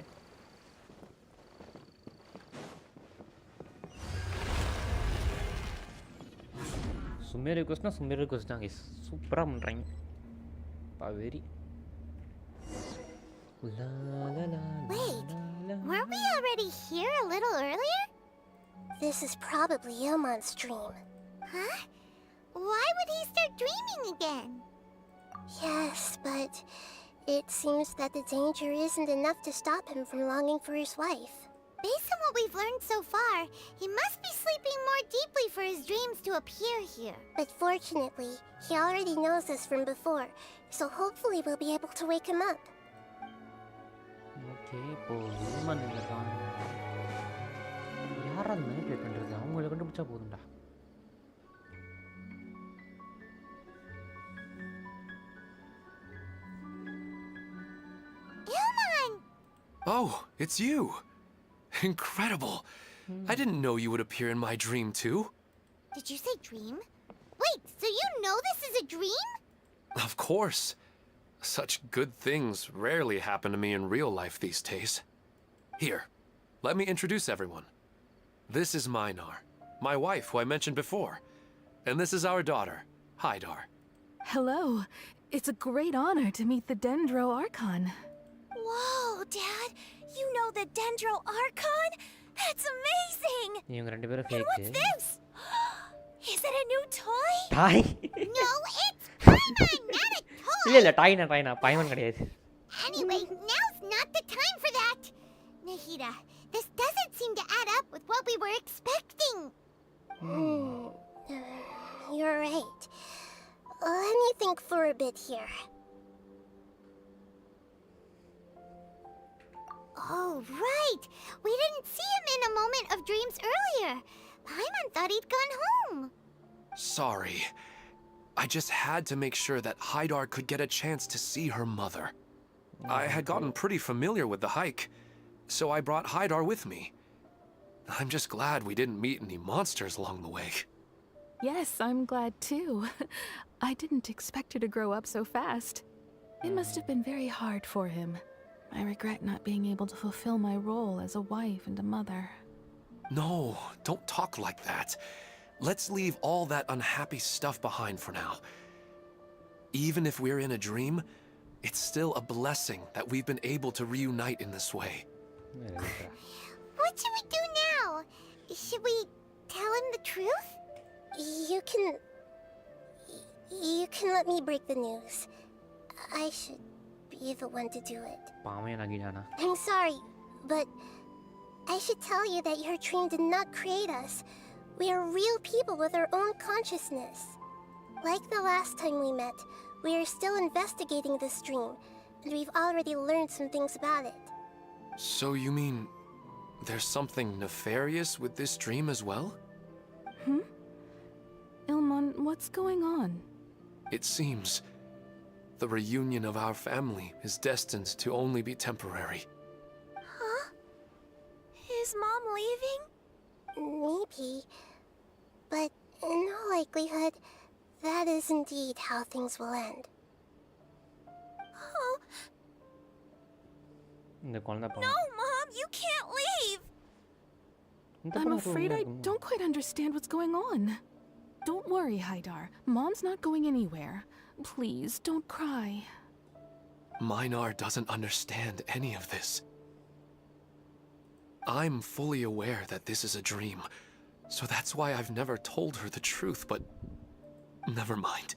சுமேரு கொஸ்டினா கைஸ் சூப்பராக பண்ணுறாங்க. Very Wait, weren't we already here a little earlier? This is probably Ilmon's dream. Huh? Why would he start dreaming again? Yes, but it seems that the danger isn't enough to stop him from longing for his wife. Based on what we've learned so far, he must be sleeping more deeply for his dreams to appear here. But fortunately, he already knows us from before, so hopefully we'll be able to wake him up. Okay, இப்போ human இருக்கான். யாரா அது manipulate பண்ணுறது? அவங்கள கண்டுபிடிச்சா போதும்டா. Ilmon! Oh, it's you! Incredible! I didn't know you would appear in my dream too. Did you say dream? Wait, so you know this is a dream? Of course. Such good things rarely happen to me in real life these days. Here, let me introduce everyone. This is Minar, my wife who I mentioned before. And this is our daughter, Hydar. Hello. It's a great honor to meet the Dendro Archon. Whoa, Dad! You know the Dendro Archon? That's amazing! இவங்க ரெண்டு பேரும் And what's fake. this? Is it a new toy? Toy. No, it's Paimon, not a toy! இல்லை டாய்னா பாய்மன் கிடையாது. Anyway, now's not the time for that! Nahida, this doesn't seem to add up with what we were expecting. You're right. Let me think for a bit here. Oh, right! We didn't see him in a moment of dreams earlier. Paimon thought he'd gone home. Sorry. I just had to make sure that Hydar could get a chance to see her mother. I had gotten pretty familiar with the hike, so I brought Hydar with me. I'm just glad we didn't meet any monsters along the way. Yes, I'm glad too. I didn't expect her to grow up so fast. It must have been very hard for him. I regret not being able to fulfill my role as a wife and a mother. No, don't talk like that. Let's leave all that unhappy stuff behind for now. Even if we're in a dream, it's still a blessing that we've been able to reunite in this way. What should we do now? Should we tell him the truth? You can let me break the news. I should be the one to do it. பாமையா நகிடானா. I'm sorry, but I should tell you that your dream did not create us. We are real people with our own consciousness. Like the last time we met, we are still investigating this dream, and we've already learned some things about it. So you mean there's something nefarious with this dream as well? Ilmon, what's going on? It seems the reunion of our family is destined to only be temporary. Huh? Is Mom leaving? Maybe. But in all likelihood, that is indeed how things will end. Oh. இந்த குழந்தை No, பாவம். Mom, you can't leave! இந்த I'm பொண்ணு afraid I இருக்குமா? don't quite understand what's going on. Don't worry, Haidar. Mom's not going anywhere. Please, don't cry. Minar doesn't understand any of this. I'm fully aware that this is a dream, so that's why I've never told her the truth, but never mind.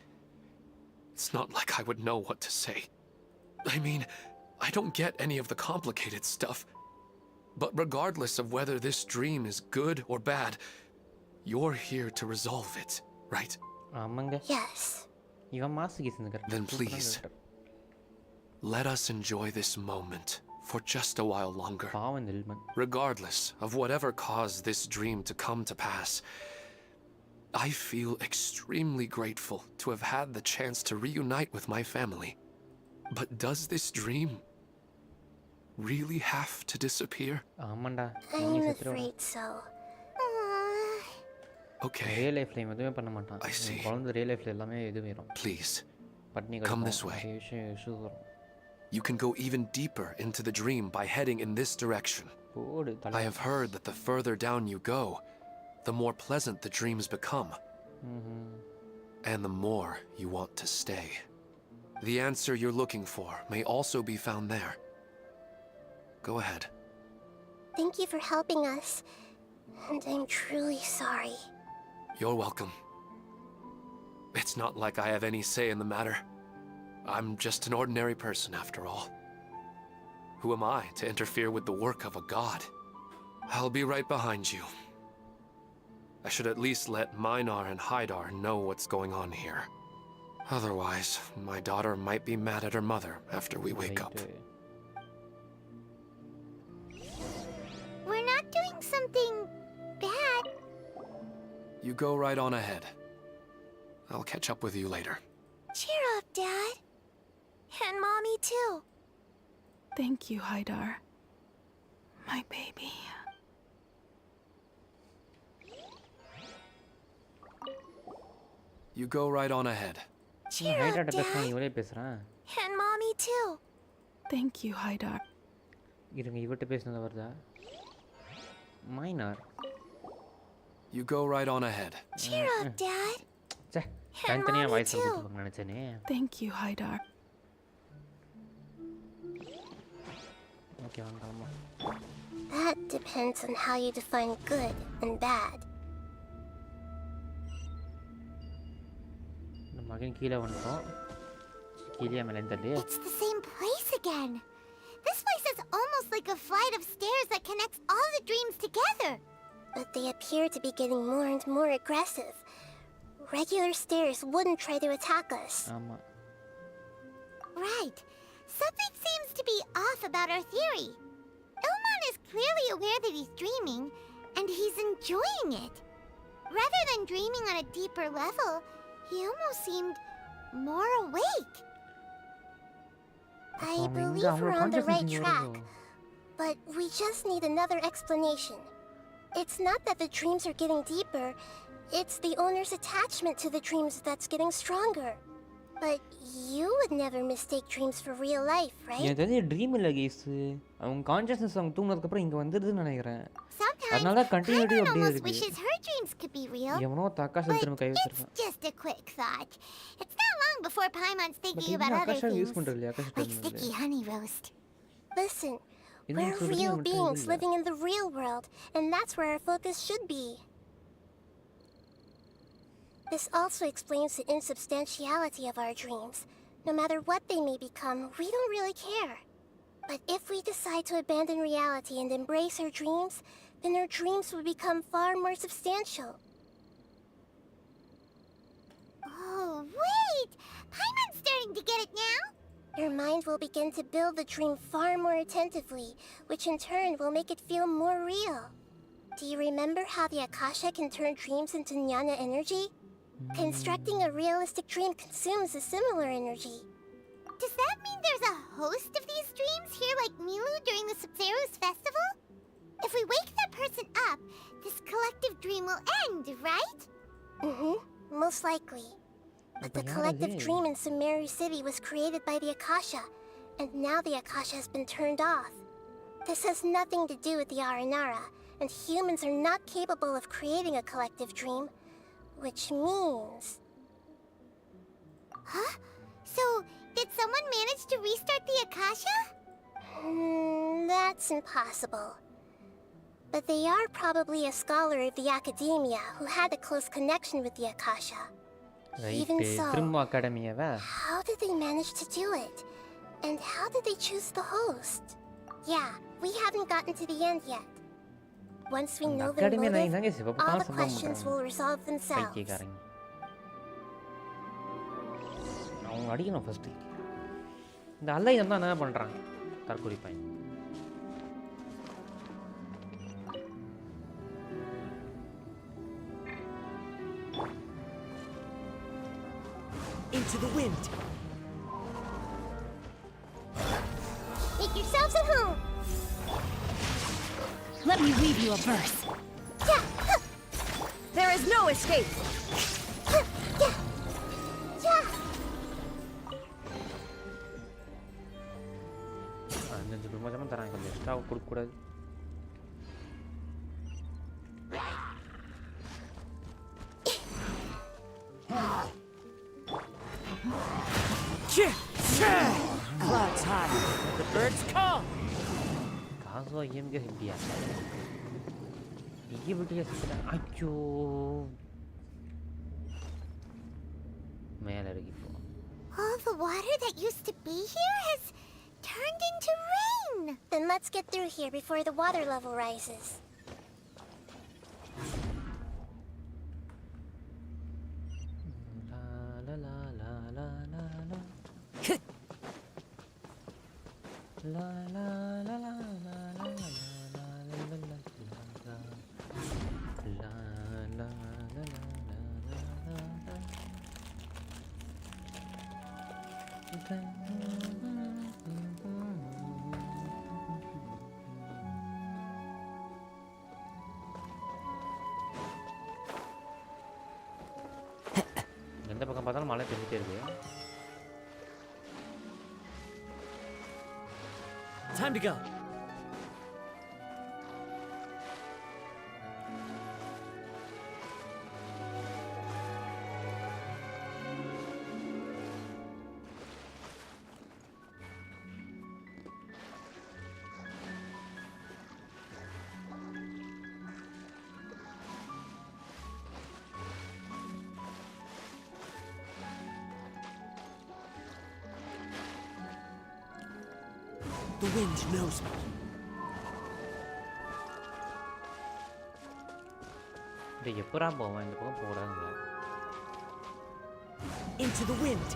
It's not like I would know what to say. I mean, I don't get any of the complicated stuff. But regardless of whether this dream is good or bad, you're here to resolve it, right? ஆமாங்க. Yes. இவன் மாசுக்கு சேர்ந்துக்கிறான். Then please, let us enjoy this moment for just a while longer. பாவம் இந்த இல்மன். Regardless of whatever caused this dream to come to pass, I feel extremely grateful to have had the chance to reunite with my family. But does this dream really have to disappear? ஆமாண்டா. I'm afraid so. Okay, real லைஃப்ல எதுவுமே பண்ண மாட்டான். I see. குழந்தை real லைஃப்ல எல்லாமே இது வேணும். please, பட்னி Come கிடக்கும். this way. நிறைய விஷயம் issues வரும். you can go even deeper into the dream by heading in this direction. போடு I தலை. have heard that the further down you go, the more pleasant the dreams become, and the more you want to stay. The answer you're looking for may also be found there. Go ahead. Thank you for helping us. And I'm truly sorry. You're welcome. It's not like I have any say in the matter. I'm just an ordinary person after all. Who am I to interfere with the work of a god? I'll be right behind you. I should at least let Minar and Haidar know what's going on here. Otherwise, my daughter might be mad at her mother after we wake up. Right. We're not doing something bad. You go right on ahead. I'll catch up with you later. Cheer up, Dad. And Mommy, too. Thank you, Haidar. My baby. You go right on ahead. Cheer up, ஹைட்ராட்ட பேசுறான் Dad. இவளே பேசுறான். And Mommy, too. Thank you, Haidar. இருங்க இவட்ட பேசுனது வருதா? மைனார். You go right on ahead. Cheer up, Dad. ச்சே தனித்தனியாக voice கொடுத்துருப்பாங்க நினச்சேனே. Thank you, Haidar. Okay வாங்கலாமா. That depends on how you define good and bad. நம்ம மகன் கீழே வந்துட்டோம். கீழே மேலே தள்ளி. It's the same place again. This place is almost like a flight of stairs that connects all the dreams together. But they appear to be getting more and more aggressive. Regular stairs wouldn't try to attack us. ஆமாம். Right. Something seems to be off about our theory. Ilman is clearly aware that he's dreaming, and he's enjoying it. Rather than dreaming on a deeper level, he almost seemed more awake. I believe we're on the right track. But we just need another explanation. It's not that the dreams are getting deeper, it's the owner's attachment to the dreams that's getting stronger. But you would never mistake dreams for real life, right? எனக்கு தெரிஞ்ச dream இல்லை case. அவங்க consciousness அவங்க தூங்கினதுக்கப்புறம் இங்கே வந்துடுதுன்னு நினைக்கிறேன். Sometimes அதனால continuity Paimon அப்படியே almost இருக்கு. wishes her dreams could be real. எவனோ தக்காசல் திரும்ப கை But வச்சிருக்கான். it's just a quick thought. It's not long before Paimon's but thinking இது about other akasha use things, பண்ணுறது இல்லையா? Akash like sticky honey roast. Listen, இது we're சொல்றது real மட்டும் beings இல்லை. living in the real world, and that's where our focus should be. This also explains the insubstantiality of our dreams. No matter what they may become, we don't really care. But if we decide to abandon reality and embrace our dreams, then our dreams will become far more substantial. Oh, wait! Paimon's starting to get it now? Your mind will begin to build the dream far more attentively, which in turn will make it feel more real. Do you remember how the Akasha can turn dreams into jnana energy? Constructing a realistic dream consumes a similar energy. Does that mean there's a host of these dreams here like Milu during the Sub-Zero's festival? If we wake that person up, this collective dream will end, right? Mm-hmm. Most likely. But the collective dream in Sumeru City was created by the Akasha, and now the Akasha has been turned off. This has nothing to do with the Aranara, and humans are not capable of creating a collective dream, which means... Huh? So, did someone manage to restart the Akasha? That's impossible. But they are probably a scholar of the academia who had a close connection with the Akasha. Even so, how did they manage to do it? And how did they choose the host? Yeah, we haven't gotten to the end yet. Once we know their motive, all the questions will resolve themselves. அவங்க அடிக்கணும் first. இந்த அல்லையன் தான் என்ன பண்றான்? தற்கொலை பையன். Into the wind. Make yourselves at home. Let me read you a verse. There is no escape. அஞ்சு மாதமாக தராங்க, கொஞ்சம் எக்ஸ்ட்ரா கொடுக்கக்கூடாது. Clouds high. The birds come. காசோ இயம்கே இப்படியா இப்படியா சுற்றுறா. அச்சோ மேலே இறக்கி போ. All the water that used to be here has turned into rain. Then let's get through here before the water level rises. La la la la la la. La la la la la la la la la la la la la la. எந்த பக்கம் பார்த்தாலும் மழை பெஞ்சிட்டே இருக்கு. Time to go. The wind knows me. டேய் எப்பரா போவேன், இந்த பக்கம் போடாங்க. Into the wind.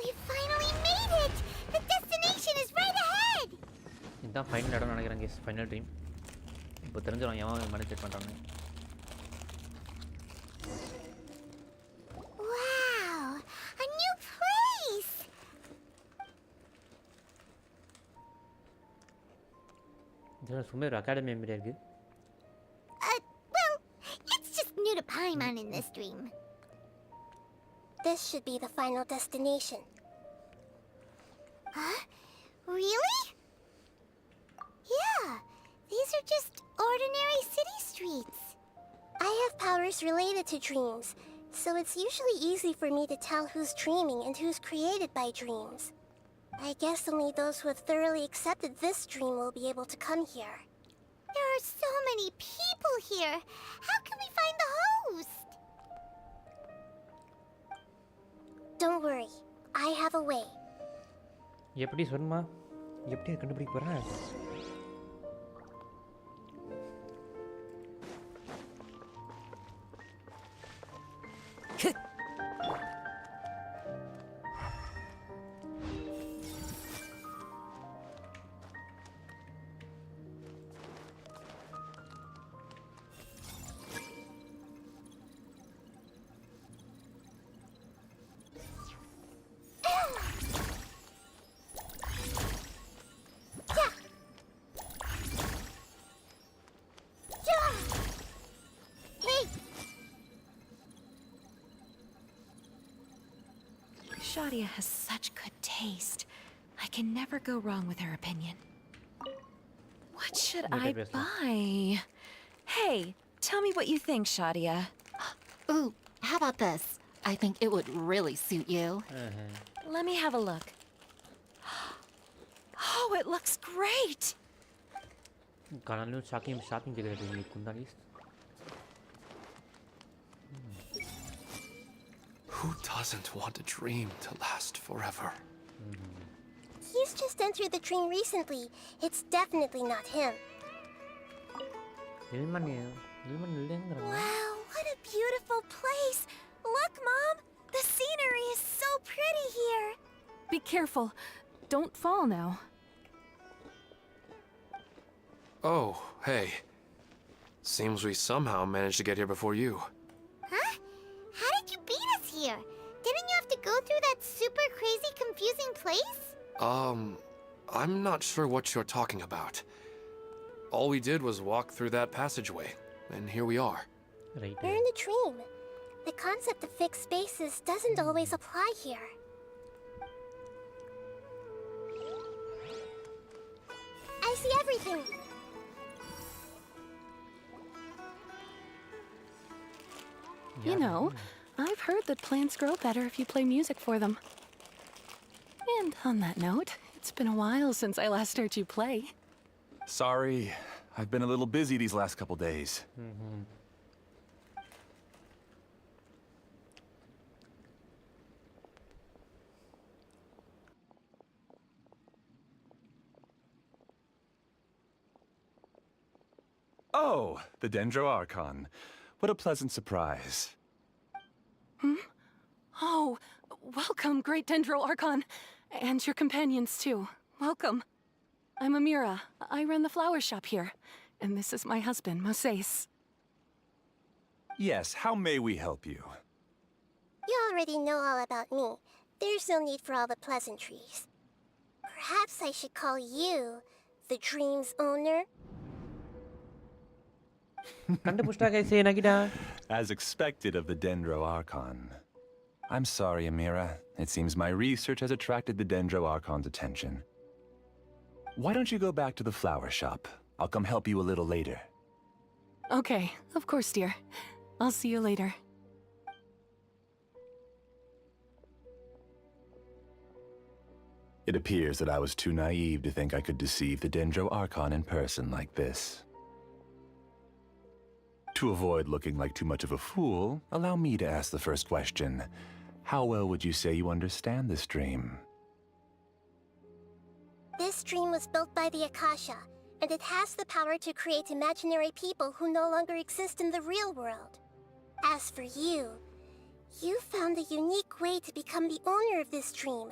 We finally made it. The destination is right ahead. இதுதான் ஃபைனல் இடம் நினைக்கிறேன் கேஸ், ஃபைனல் ட்ரீம். இப்போ தெரிஞ்சிடும் எவன் மெடிடேட் பண்ணுறான்னு. Wow, a new place. இதெல்லாம் சுமேர் அகாடமி மாதிரியா இருக்கு. Well, it's just new to Paimon in this dream. This should be the final destination. Huh? Really? Yeah, these are just ordinary city streets. I have powers related to dreams, so it's usually easy for me to tell who's dreaming and who's created by dreams. I guess only those who have thoroughly accepted this dream will be able to come here. There are so many people here. How can we find the host? Don't worry, I have a way. எப்படி சொல்லுமா, எப்படி கண்டுபிடிக்க போகிறேன்? Shadia has such good taste. I can never go wrong with her opinion. What should I buy? Hey, tell me what you think, Shadia. Ooh, how about this? I think it would really suit you. Let me have a look. Oh, it looks great! Kanalun shopping juga ada di Kundalis. Who doesn't want a dream to last forever? He's just entered the dream recently. It's definitely not him. Ilman ya, Ilman yang Wow, what a beautiful place! Look, Mom! The scenery is so pretty here! Be careful. Don't fall now. Oh, hey. Seems we somehow managed to get here before you. Huh? How did you beat us here? Didn't you have to go through that super crazy confusing place? I'm not sure what you're talking about. All we did was walk through that passageway, and here we are. Right. We're in a dream. The concept of fixed spaces doesn't always apply here. I see everything. You know, I've heard that plants grow better if you play music for them. And on that note, it's been a while since I last heard you play. Sorry, I've been a little busy these last couple days. Oh, the Dendro Archon. What a pleasant surprise. Oh, welcome, Great Dendro Archon. And your companions, too. Welcome. I'm Amira. I run the flower shop here. And this is my husband, Moses. Yes, how may we help you? You already know all about me. There's no need for all the pleasantries. Perhaps I should call you the dream's owner? As expected of the Dendro Archon. I'm sorry, Amira. It seems my research has attracted the Dendro Archon's attention. Why don't you go back to the flower shop? I'll come help you a little later. Okay, of course, dear. I'll see you later. It appears that I was too naive to think I could deceive the Dendro Archon in person like this. To avoid looking like too much of a fool, allow me to ask the first question. How well would you say you understand this dream? This dream was built by the Akasha, and it has the power to create imaginary people who no longer exist in the real world. As for you, you found a unique way to become the owner of this dream,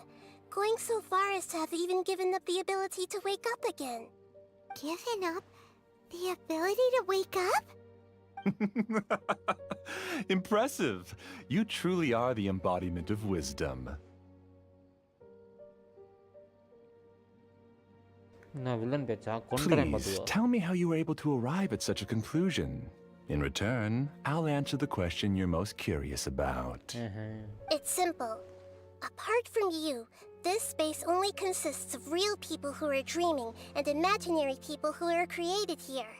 going so far as to have even given up the ability to wake up again. Given up the ability to wake up? Impressive! You truly are the embodiment of wisdom. Please, tell me how you were able to arrive at such a conclusion. In return, I'll answer the question you're most curious about. It's simple. Apart from you, this space only consists of real people who are dreaming and imaginary people who are created here.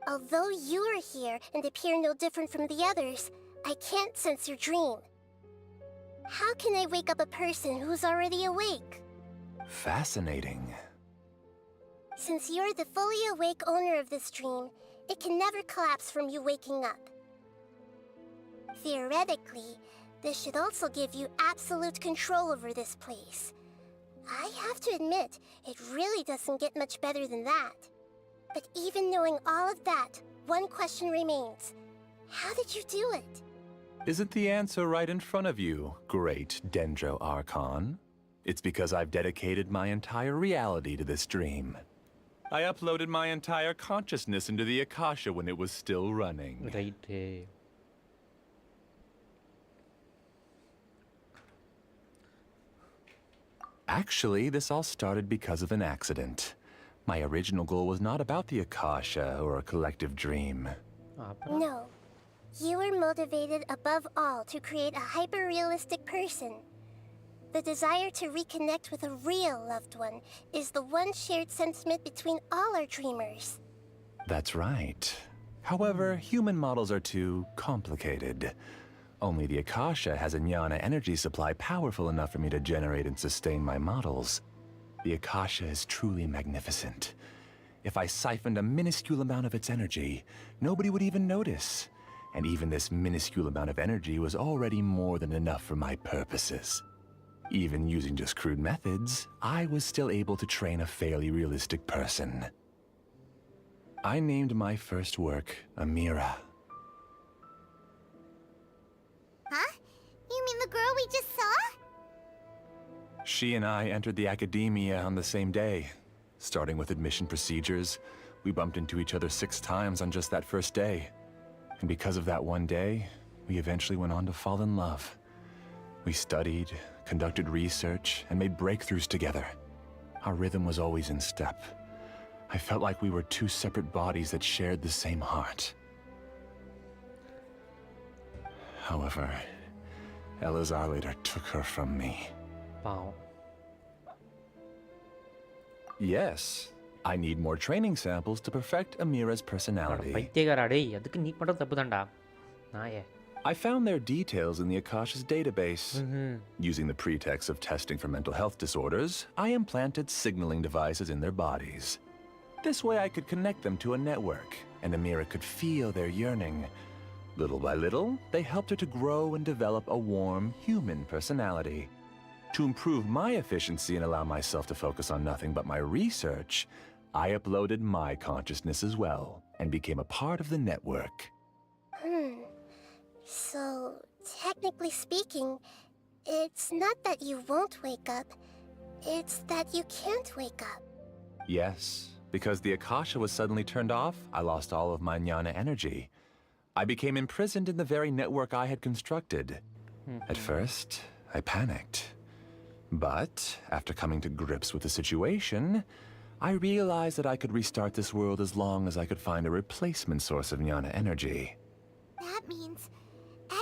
Although you are here and appear no different from the others, I can't sense your dream. How can I wake up a person who's already awake? Fascinating. Since you're the fully awake owner of this dream, it can never collapse from you waking up. Theoretically, this should also give you absolute control over this place. I have to admit, it really doesn't get much better than that. But even knowing all of that, one question remains. How did you do it? Isn't the answer right in front of you, great Dendro Archon? It's because I've dedicated my entire reality to this dream. I uploaded my entire consciousness into the Akasha when it was still running. Right. Actually, this all started because of an accident. My original goal was not about the Akasha or a collective dream. No. You were motivated above all to create a hyper-realistic person. The desire to reconnect with a real loved one is the one shared sentiment between all our dreamers. That's right. However, human models are too complicated. Only the Akasha has a jnana energy supply powerful enough for me to generate and sustain my models. The Akasha is truly magnificent. If I siphoned a minuscule amount of its energy, nobody would even notice. And even this minuscule amount of energy was already more than enough for my purposes. Even using just crude methods, I was still able to train a fairly realistic person. I named my first work Amira. Huh? You mean the girl we just saw? She and I entered the academia on the same day. Starting with admission procedures, we bumped into each other 6 times on just that first day. And because of that one day, we eventually went on to fall in love. We studied, conducted research, and made breakthroughs together. Our rhythm was always in step. I felt like we were 2 separate bodies that shared the same heart. However, Elazar later took her from me. Wow. Yes, I need more training samples to perfect Amira's personality. பைத்தியக்காரா டேய் அதுக்கு நீ பண்ற தப்பு தான்டா நாயே I found their details in the Akasha's database. Using the pretext of testing for mental health disorders, I implanted signaling devices in their bodies. This way I could connect them to a network, and Amira could feel their yearning. Little by little, they helped her to grow and develop a warm, human personality. To improve my efficiency and allow myself to focus on nothing but my research, I uploaded my consciousness as well, and became a part of the network. So, technically speaking, it's not that you won't wake up, it's that you can't wake up. Yes, because the Akasha was suddenly turned off, I lost all of my jnana energy. I became imprisoned in the very network I had constructed. At first, I panicked. But, after coming to grips with the situation, I realized that I could restart this world as long as I could find a replacement source of jnana energy. That means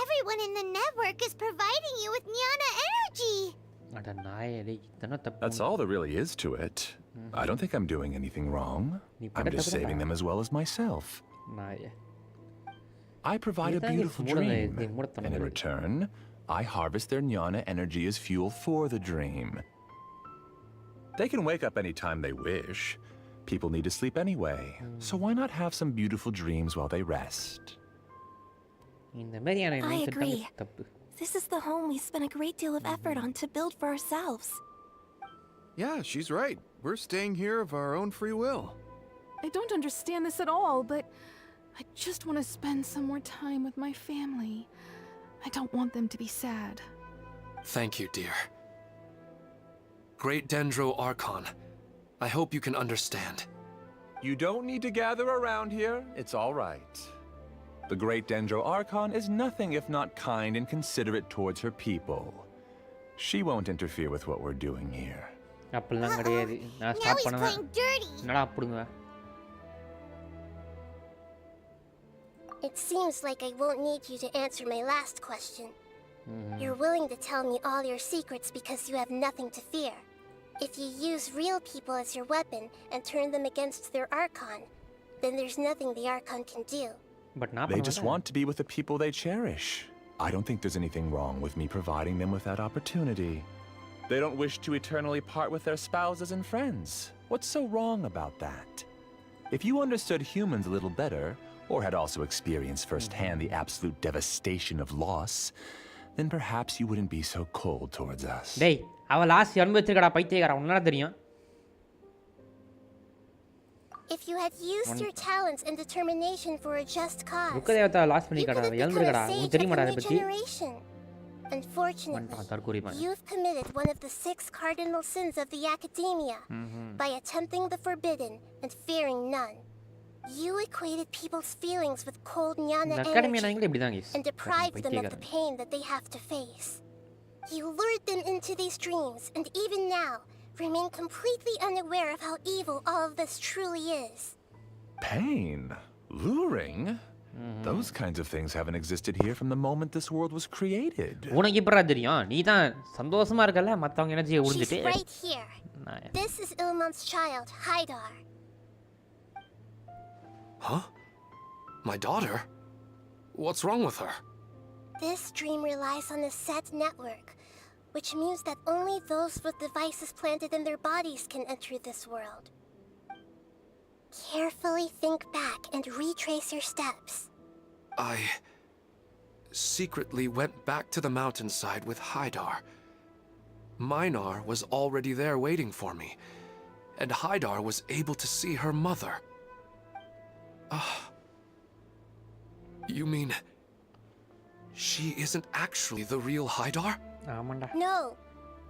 everyone in the network is providing you with jnana energy. அட நாயே டேய் இதென்ன தப்பு That's all there really is to it. I don't think I'm doing anything wrong. I'm just saving them as well as myself. நாயே I provide a இதான் beautiful மூடனை dream, இது மூடத்தனம் and in இது. return, I harvest their jnana energy as fuel for the dream. They can wake up any time they wish. People need to sleep anyway, so why not have some beautiful dreams while they rest? இந்த மாதிரியான I mindset agree. தான் தப்பு This is the home we spent a great deal of effort on to build for ourselves. Yeah, she's right. We're staying here of our own free will. I don't understand this at all, but I just want to spend some more time with my family. I don't want them to be sad. Thank you, dear. Great Dendro Archon, I hope you can understand. You don't need to gather around here. It's all right. The great Dendro Archon is nothing if not kind and considerate towards her people. She won't interfere with what we're doing here. அப்படிலாம் கிடையாது நான் Now stop he's பண்ணுவேன் playing dirty. என்னடா அப்படிங்க It seems like I won't need you to answer my last question. You're willing to tell me all your secrets because you have nothing to fear. If you use real people as your weapon and turn them against their Archon, then there's nothing the Archon can do. But நான் They just want to be with the people they cherish. I don't think there's anything wrong with me providing them with that opportunity. They don't wish to eternally part with their spouses and friends. What's so wrong about that? If you understood humans a little better, or had also experienced firsthand the absolute devastation of loss, then perhaps you wouldn't be so cold towards us. டேய் அவ last அனுபவிச்சிருக்கடா பைத்தியக்காரா உன்னால தெரியும் If you had used your talents and determination for a just cause, துக்கதேவதா lost you பண்ணிக்கடா could have become எழுந்திருக்கடா a உனக்கு sage of தெரியுமாடா a அதை new பத்தி generation. Unfortunately, தற்கூரி மாதிரி you've committed one of the 6 cardinal sins of the Academia by attempting the forbidden and fearing none. You equated people's feelings with cold jnana இந்த academy energy நாங்களே இப்படி தான் guys and deprived them of the pain that they have to face. You lured them into these dreams, and even now, remain completely unaware of how evil all of this truly is. Pain? Luring? Those kinds of things haven't existed here from the moment this world was created. உனக்கு எப்படா தெரியும்? நீ தான் சந்தோஷமா இருக்கல மத்தவங்க எனர்ஜியை She's உறிஞ்சிட்டு. right here. This is Ilmon's child, Haidar. Huh? My daughter? What's wrong with her? This dream relies on a set network, which means that only those with devices planted in their bodies can enter this world. Carefully think back and retrace your steps. I secretly went back to the mountainside with Haidar. Minar was already there waiting for me, and Haidar was able to see her mother. You mean she isn't actually the real Haidar? No,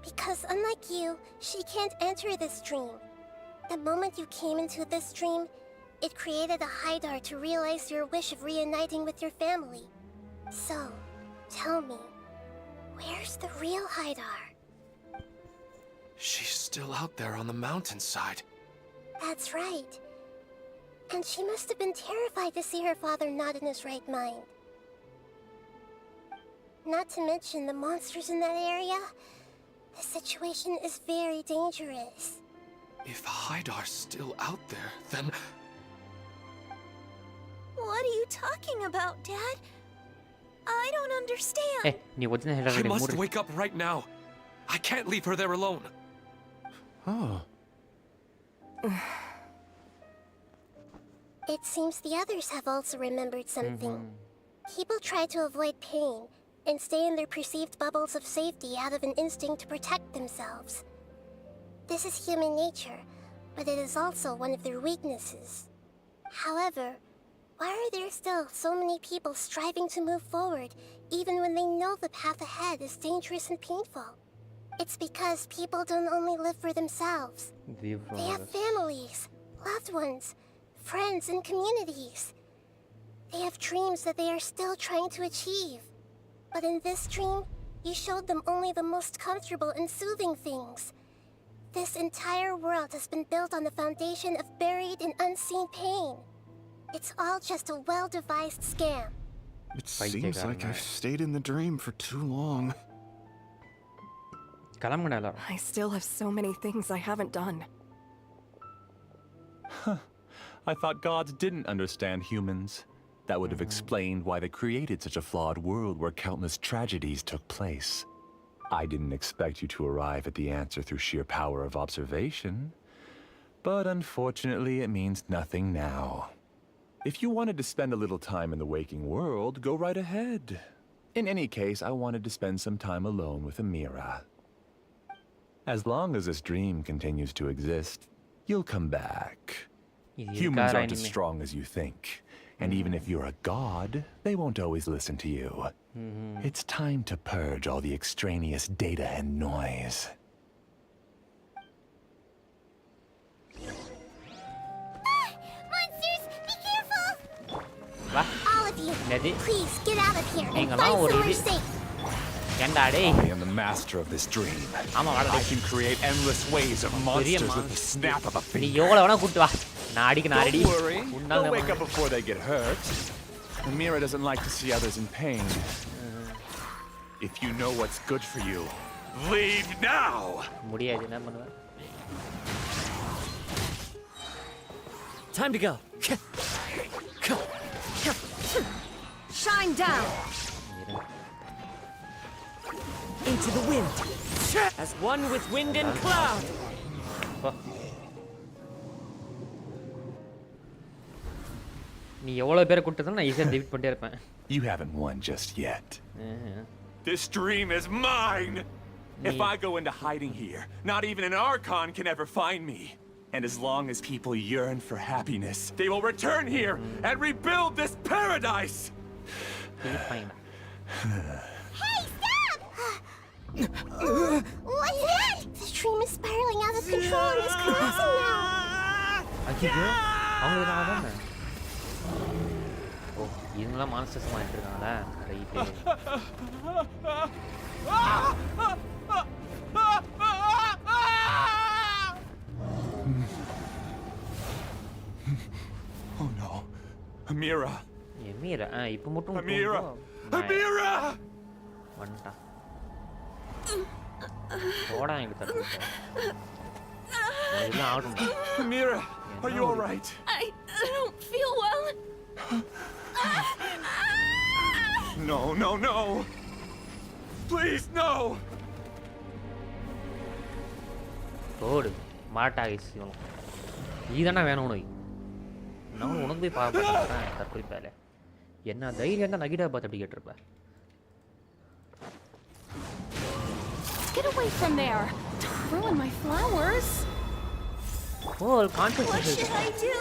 because unlike you, she can't enter this dream. The moment you came into this dream, it created a Haidar to realize your wish of reuniting with your family. So, tell me, where's the real Haidar? She's still out there on the mountainside. That's right. And she must have been terrified to see her father not in his right mind. Not to mention the monsters in that area. The situation is very dangerous. If Haidar's still out there, then... What are you talking about, Dad? I don't understand. Hey, நீ original header I must wake up right now. I can't leave her there alone. Oh. It seems the others have also remembered something. People try to avoid pain and stay in their perceived bubbles of safety out of an instinct to protect themselves. This is human nature, but it is also one of their weaknesses. However, why are there still so many people striving to move forward even when they know the path ahead is dangerous and painful? It's because people don't only live for themselves. They have families, loved ones, friends, and communities. They have dreams that they are still trying to achieve. But in this dream, you showed them only the most comfortable and soothing things. This entire world has been built on the foundation of buried and unseen pain. It's all just a well-devised scam. It seems like I've stayed in the dream for too long. I still have so many things I haven't done. I thought gods didn't understand humans. That would have explained why they created such a flawed world where countless tragedies took place. I didn't expect you to arrive at the answer through sheer power of observation. But unfortunately, it means nothing now. If you wanted to spend a little time in the waking world, go right ahead. In any case, I wanted to spend some time alone with Amira. As long as this dream continues to exist, you'll come back. Humans aren't as strong as you think. And even if you're a god, they won't always listen to you. It's time to purge all the extraneous data and noise. Monsters, be careful! What? All of you, please get out of here and find somewhere safe. I am the master of this dream. I can create endless waves of monsters with the snap of a finger. Don't worry, they'll wake up before they get hurt. Amira doesn't like to see others in pain. If you know what's good for you, leave now! Time to go. Shine down. Into the wind. As one with wind and cloud. நீ எவ்வளவு பேரை கூட்டறதுனா நான் ஈஸியா tweet பண்ணிட்டே இருப்பேன். You haven't won just yet. This dream is mine. If I go into hiding here, not even an Archon can ever find me. And as long as people yearn for happiness, they will return here and rebuild this paradise. Hey, stop! What's that? This dream is spiraling out of control and is collapsing now. ஓ இவங்களாம் monsters வாங்கிட்டு இருக்காங்களா right Oh no, Amira. Ameera இப்போ மட்டும் Amira! Amira! வந்துட்டான் போடா எங்க தட்டு இதெல்லாம் ஆகட்டும் Amira, are you all right? I don't feel well. No, no, no! Please, no! போடு மாட்டாகிச்சு இவனுக்கு நீதானே வேணும் உனக்கு நான் உனக்கு போய் பார்ப்பேன் தற்கொலை பேல என்ன தைரியம் தான் நகிடா பார்த்து அப்படி கேட்டிருப்ப Get away from there! Don't ruin my flowers! Oh, conscious. What should I do?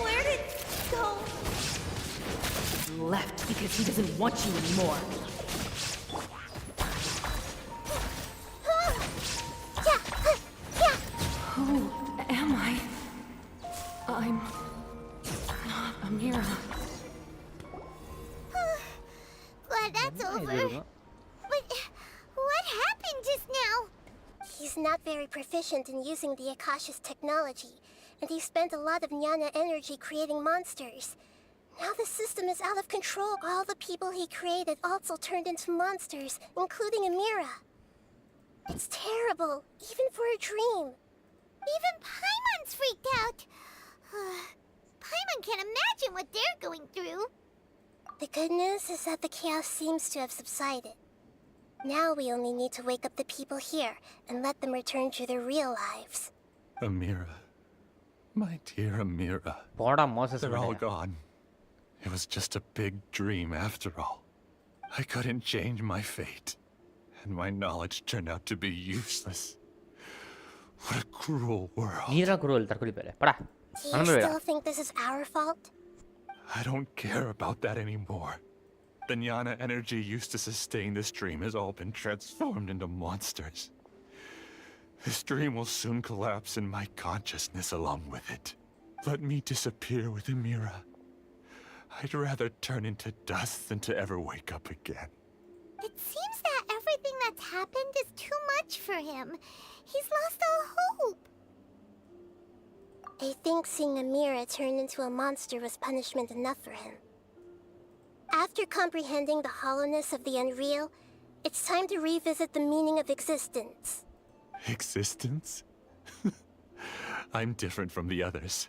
Where did he go? Left because he doesn't want you anymore. Who am I? I'm not Amira. Glad that's over. But what happened just now? He's not very proficient in using the Akasha's technology, and he spent a lot of Nyana energy creating monsters. Now the system is out of control. All the people he created also turned into monsters, including Amira. It's terrible, even for a dream. Even Paimon's freaked out. Paimon can't imagine what they're going through. The good news is that the chaos seems to have subsided. Now we only need to wake up the people here and let them return to their real lives. Amira. My dear Amira. போடா Moses They're all gone. It was just a big dream after all. I couldn't change my fate. And my knowledge turned out to be useless. What a cruel world. நீதா குரல் தற்கொலை பேல போடா Do you still think this is our fault? I don't care about that anymore. The Nyana energy used to sustain this dream has all been transformed into monsters. This dream will soon collapse and my consciousness along with it. Let me disappear with Amira. I'd rather turn into dust than to ever wake up again. It seems that everything that's happened is too much for him. He's lost all hope. I think seeing Amira turn into a monster was punishment enough for him. After comprehending the hollowness of the unreal, it's time to revisit the meaning of existence. Existence? I'm different from the others.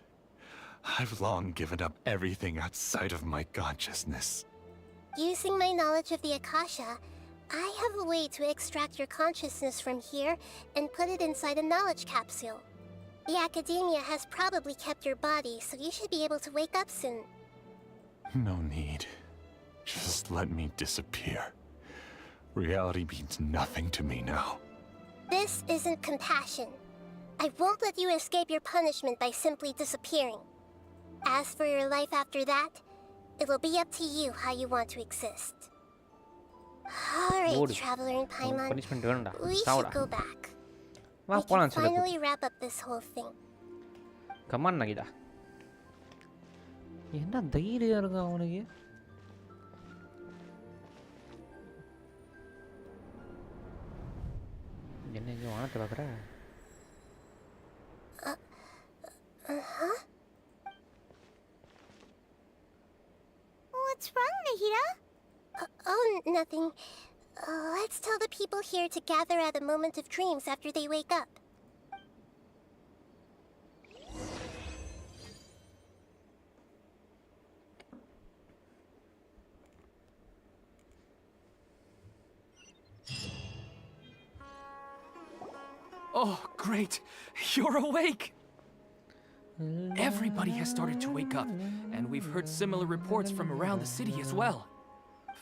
I've long given up everything outside of my consciousness. Using my knowledge of the Akasha, I have a way to extract your consciousness from here and put it inside a knowledge capsule. The Academia has probably kept your body, so you should be able to wake up soon. No need. Just let me disappear. Reality means nothing to me now. This isn't compassion. I won't let you escape your punishment by simply disappearing. As for your life after that, it'll be up to you how you want to exist. Alright, Traveler and Paimon, we should go back. We can finally wrap up this whole thing. Come on, Nahida. என்ன தைரியம் இருக்கு அவனுக்கு என்ன இங்க வானத்தை பார்க்குற What's wrong, Nahida? Oh, nothing. Let's tell the people here to gather at a moment of dreams after they wake up. Oh, great! You're awake! Everybody has started to wake up, and we've heard similar reports from around the city as well.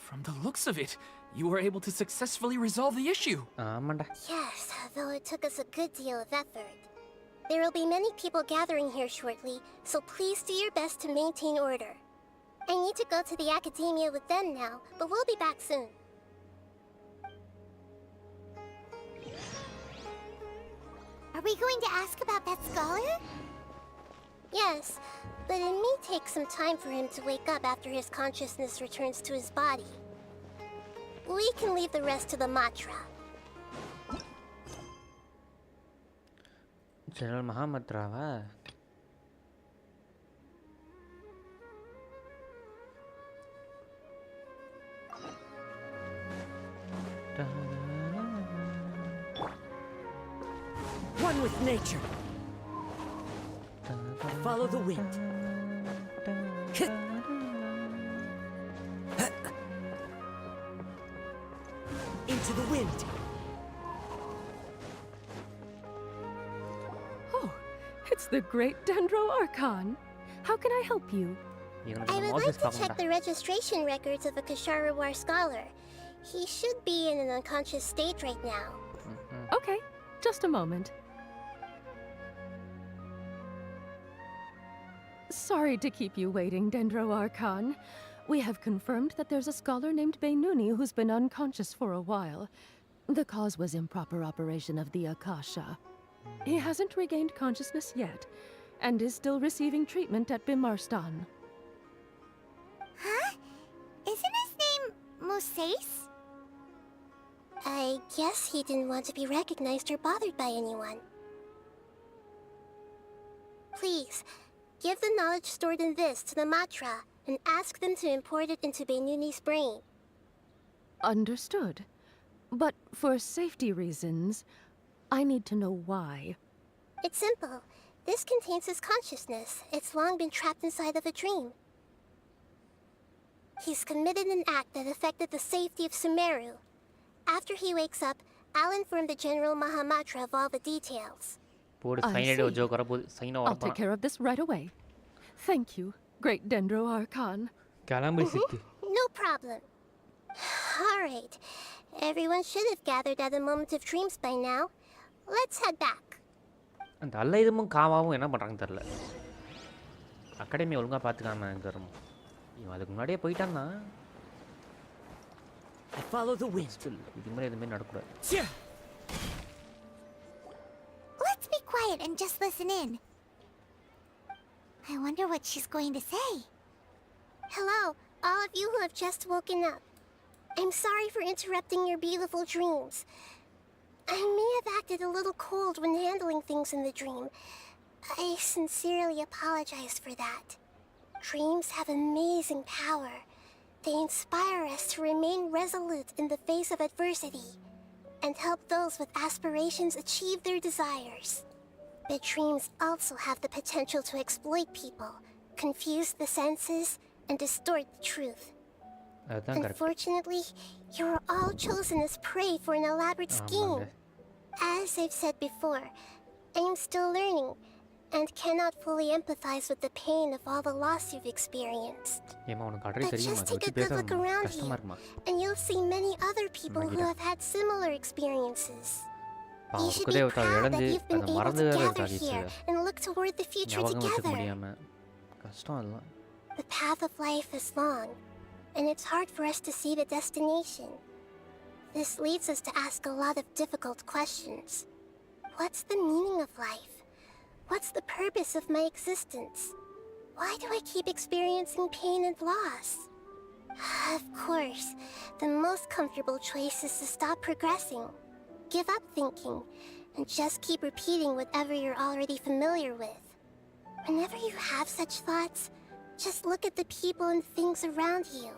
From the looks of it, you were able to successfully resolve the issue. Yes, though it took us a good deal of effort. There will be many people gathering here shortly, so please do your best to maintain order. I need to go to the Academia with them now, but we'll be back soon. Are we going to ask about that scholar? Yes, but it may take some time for him to wake up after his consciousness returns to his body. We can leave the rest to the Matra. General Mahamatra. with nature. Follow the wind. Into the wind. Oh, it's the great Dendro Archon. How can I help you? I would like to check the registration records of a Kashara War scholar. He should be in an unconscious state right now. Okay, just a moment. Sorry to keep you waiting, Dendro Archon. We have confirmed that there's a scholar named Beinuni who's been unconscious for a while. The cause was improper operation of the Akasha. He hasn't regained consciousness yet, and is still receiving treatment at Bimarstan. Huh? Isn't his name Moses? I guess he didn't want to be recognized or bothered by anyone. Please, give the knowledge stored in this to the Matra and ask them to import it into Beinuni's brain. Understood. But for safety reasons, I need to know why. It's simple. This contains his consciousness. It's long been trapped inside of a dream. He's committed an act that affected the safety of Sumeru. After he wakes up, I'll inform the General Mahamatra of all the details. I see. I'll take care of this right away. Thank you, great Dendro Archon. No problem. Alright. Everyone should have gathered at a moment of dreams by now. Let's head back. அந்த அல்லைதுமும் காவாவும் என்ன பண்ணுறாங்கன்னு தெரில. Academy ஒழுங்காக பார்த்துக்காம கரும். இவன் அதுக்கு முன்னாடியே போயிட்டான்னா follow the wind. இது மாதிரி எதுவுமே நடக்கூடாது. Let's be quiet and just listen in. I wonder what she's going to say. Hello, all of you who have just woken up. I'm sorry for interrupting your beautiful dreams. I may have acted a little cold when handling things in the dream. I sincerely apologize for that. Dreams have amazing power. They inspire us to remain resolute in the face of adversity and help those with aspirations achieve their desires. But dreams also have the potential to exploit people, confuse the senses, and distort the truth. Unfortunately, you are all chosen as prey for an elaborate scheme. As I've said before, I am still learning and cannot fully empathize with the pain of all the loss you've experienced. But just take a good look around you, and you'll see many other people who have had similar experiences. You should be proud that you've been able to gather here and look toward the future together. The path of life is long, and it's hard for us to see the destination. This leads us to ask a lot of difficult questions. What's the meaning of life? What's the purpose of my existence? Why do I keep experiencing pain and loss? Of course, the most comfortable choice is to stop progressing. Give up thinking, and just keep repeating whatever you're already familiar with. Whenever you have such thoughts, just look at the people and things around you.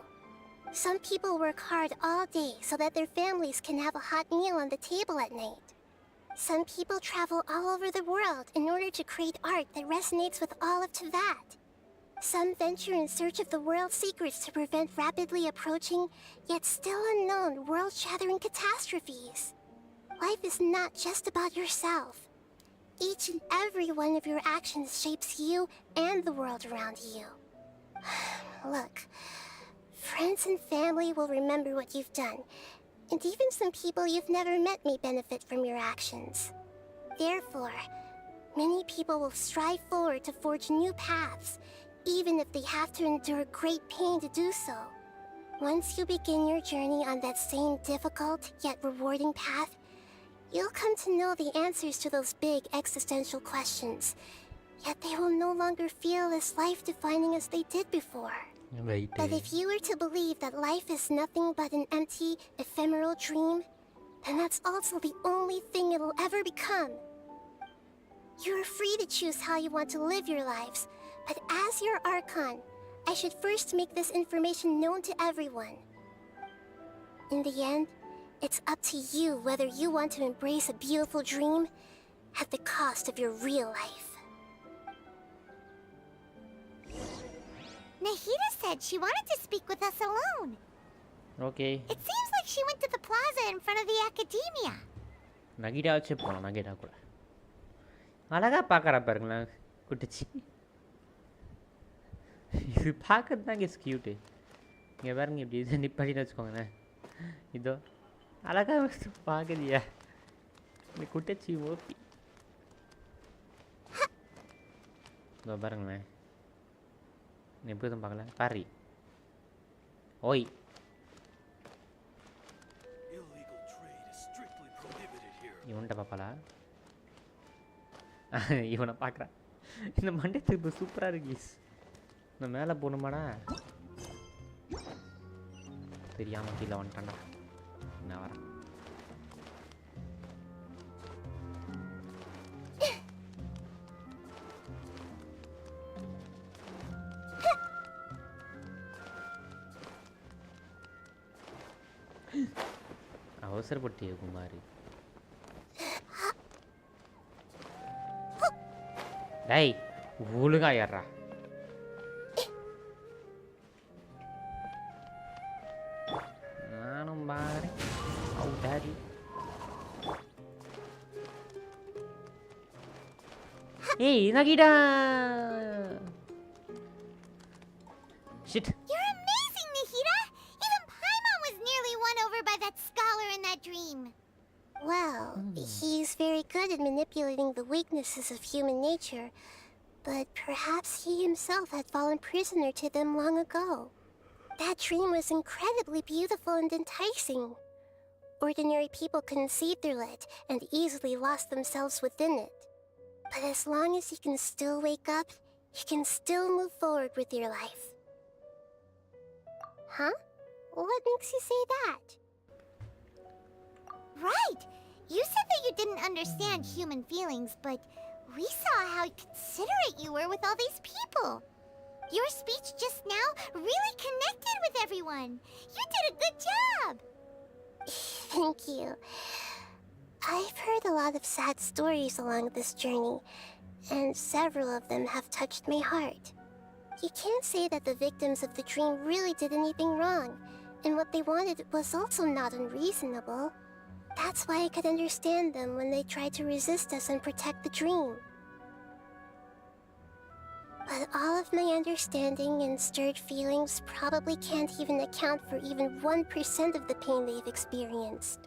Some people work hard all day so that their families can have a hot meal on the table at night. Some people travel all over the world in order to create art that resonates with all of Teyvat. Some venture in search of the world's secrets to prevent rapidly approaching, yet still unknown, world-shattering catastrophes. Life is not just about yourself. Each and every one of your actions shapes you and the world around you. Look, friends and family will remember what you've done, and even some people you've never met may benefit from your actions. Therefore, many people will strive forward to forge new paths, even if they have to endure great pain to do so. Once you begin your journey on that same difficult yet rewarding path, you'll come to know the answers to those big existential questions, yet they will no longer feel as life-defining as they did before. But if you were to believe that life is nothing but an empty, ephemeral dream, then that's also the only thing it'll ever become. You are free to choose how you want to live your lives, but as your Archon, I should first make this information known to everyone. In the end, it's up to you whether you want to embrace a beautiful dream, at the cost of your real life. Nahida said she wanted to speak with us alone. Okay. It seems like she went to the plaza in front of the academia. நகிடா வச்சு போகலாம் நகிடா கூட அழகா பார்க்குறா பாருங்களேன் குட்டிச்சி இது பார்க்கறது தாங்க is cute இங்கே பாருங்க இப்படி இது நிப்பாட்டின்னு வச்சுக்கோங்களேன் இதோ அழகா பார்க்குதியா இந்த குட்டிச்சி ஓப்பி இதோ பாருங்களேன் எப்படி தான் பார்க்கல பாரி ஓய் இவன்கிட்ட பார்ப்பாளா இவனை பார்க்குறான் இந்த மண்டே திரும்ப சூப்பராக இருக்கு இந்த மேலே போகணுமாடா தெரியாமல் கீழே வந்துட்டான்டா நான் வரேன் அவசரப்பட்டிய குமாரி டேய் ஒழுங்கா ஏறா நானும் பாரு டாடி ஏய் நகிடா shit You're amazing, Nahida! Even Paimon was nearly won over by that scholar in that dream. Well, he's very good at manipulating the weaknesses of human nature, but perhaps he himself had fallen prisoner to them long ago. That dream was incredibly beautiful and enticing. Ordinary people couldn't see through it and easily lost themselves within it. But as long as you can still wake up, you can still move forward with your life. Huh? What makes you say that? Right! You said that you didn't understand human feelings, but we saw how considerate you were with all these people. Your speech just now really connected with everyone. You did a good job! Thank you. I've heard a lot of sad stories along this journey, and several of them have touched my heart. You can't say that the victims of the dream really did anything wrong, and what they wanted was also not unreasonable. That's why I could understand them when they tried to resist us and protect the dream. But all of my understanding and stirred feelings probably can't even account for even 1% of the pain they've experienced.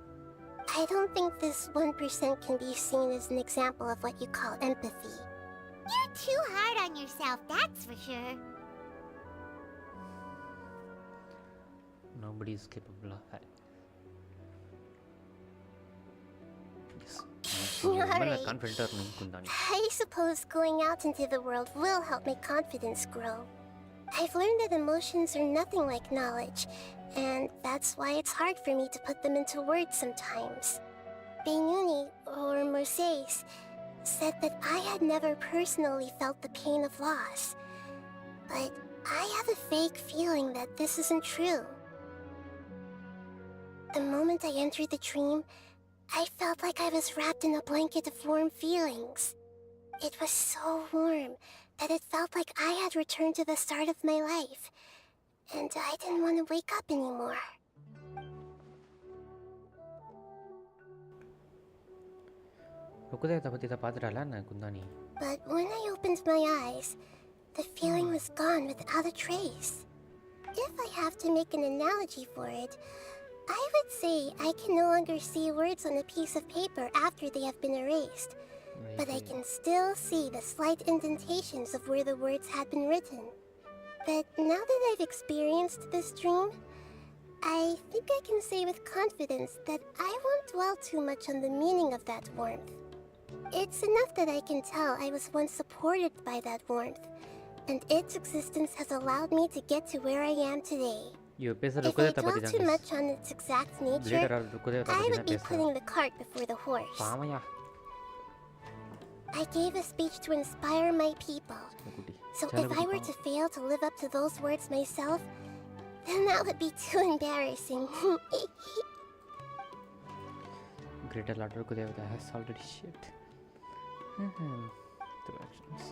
I don't think this 1% can be seen as an example of what you call empathy. You're too hard on yourself, that's for sure. Nobody is capable of that. Alright. I suppose going out into the world will help my confidence grow. I've learned that emotions are nothing like knowledge, and that's why it's hard for me to put them into words sometimes. Benuni, or Mercedes, said that I had never personally felt the pain of loss. But I have a vague feeling that this isn't true. The moment I entered the dream, I felt like I was wrapped in a blanket of warm feelings. It was so warm that it felt like I had returned to the start of my life, and I didn't want to wake up anymore. But when I opened my eyes, the feeling was gone without a trace. If I have to make an analogy for it, I would say I can no longer see words on a piece of paper after they have been erased, but I can still see the slight indentations of where the words had been written. But now that I've experienced this dream, I think I can say with confidence that I won't dwell too much on the meaning of that warmth. It's enough that I can tell I was once supported by that warmth, and its existence has allowed me to get to where I am today. If I dwell too much on its exact nature, I would be putting the cart before the horse. I gave a speech to inspire my people. So if I were to fail to live up to those words myself, then that would be too embarrassing. Greater Lord Rukudevata has already shipped. Interactions.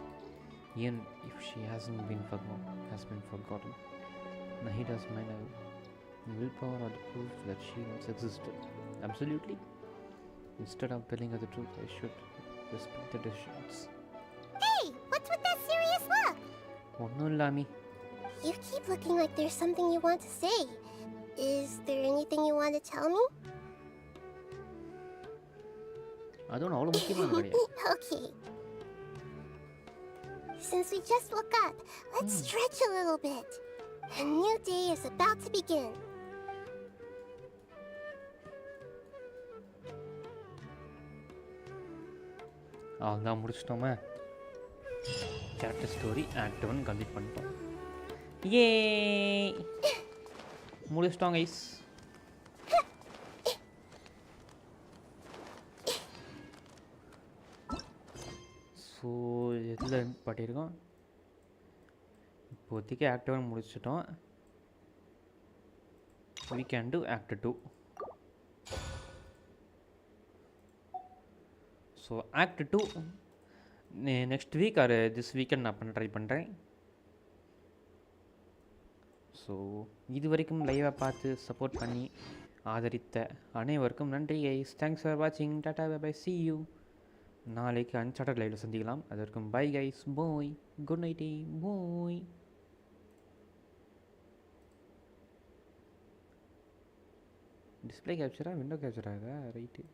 Even if she hasn't been forgotten, Nahida's mind and willpower are the proof that she once existed. Absolutely. Instead of telling her the truth, I should respect the decisions. Hey, what's with that serious look? Onnu illami. You keep looking like there's something you want to say. Is there anything you want to tell me? அதுவும் அவ்வளோ முக்கியமான கிடையாது. Okay. Since we just woke up, let's stretch a little bit. A new day is about to begin. அவ்வளோதான் முடிச்சிட்டோமா? Character story act 1 complete பண்ணிட்டோம். ஏ முடிச்சிட்டோம் guys. So எதில் பாட்டியிருக்கோம்? இப்போதைக்கு act 1 முடிச்சிட்டோம். we can do act 2. So act 2 next week or this weekend நான் try பண்ணுறேன். So இது வரைக்கும் லைவாக பார்த்து சப்போர்ட் பண்ணி ஆதரித்த அனைவருக்கும் நன்றி கைஸ். தேங்க்ஸ் ஃபார் வாட்சிங். Tata bye see you. நாளைக்கு அன்சார்ட்டட் லைவில் சந்திக்கலாம். அது வரைக்கும் பை கைஸ். போய் குட் நைட்டி. போய் டிஸ்பிளே கேப்சரா விண்டோ கேப்சரா ரைட்டு.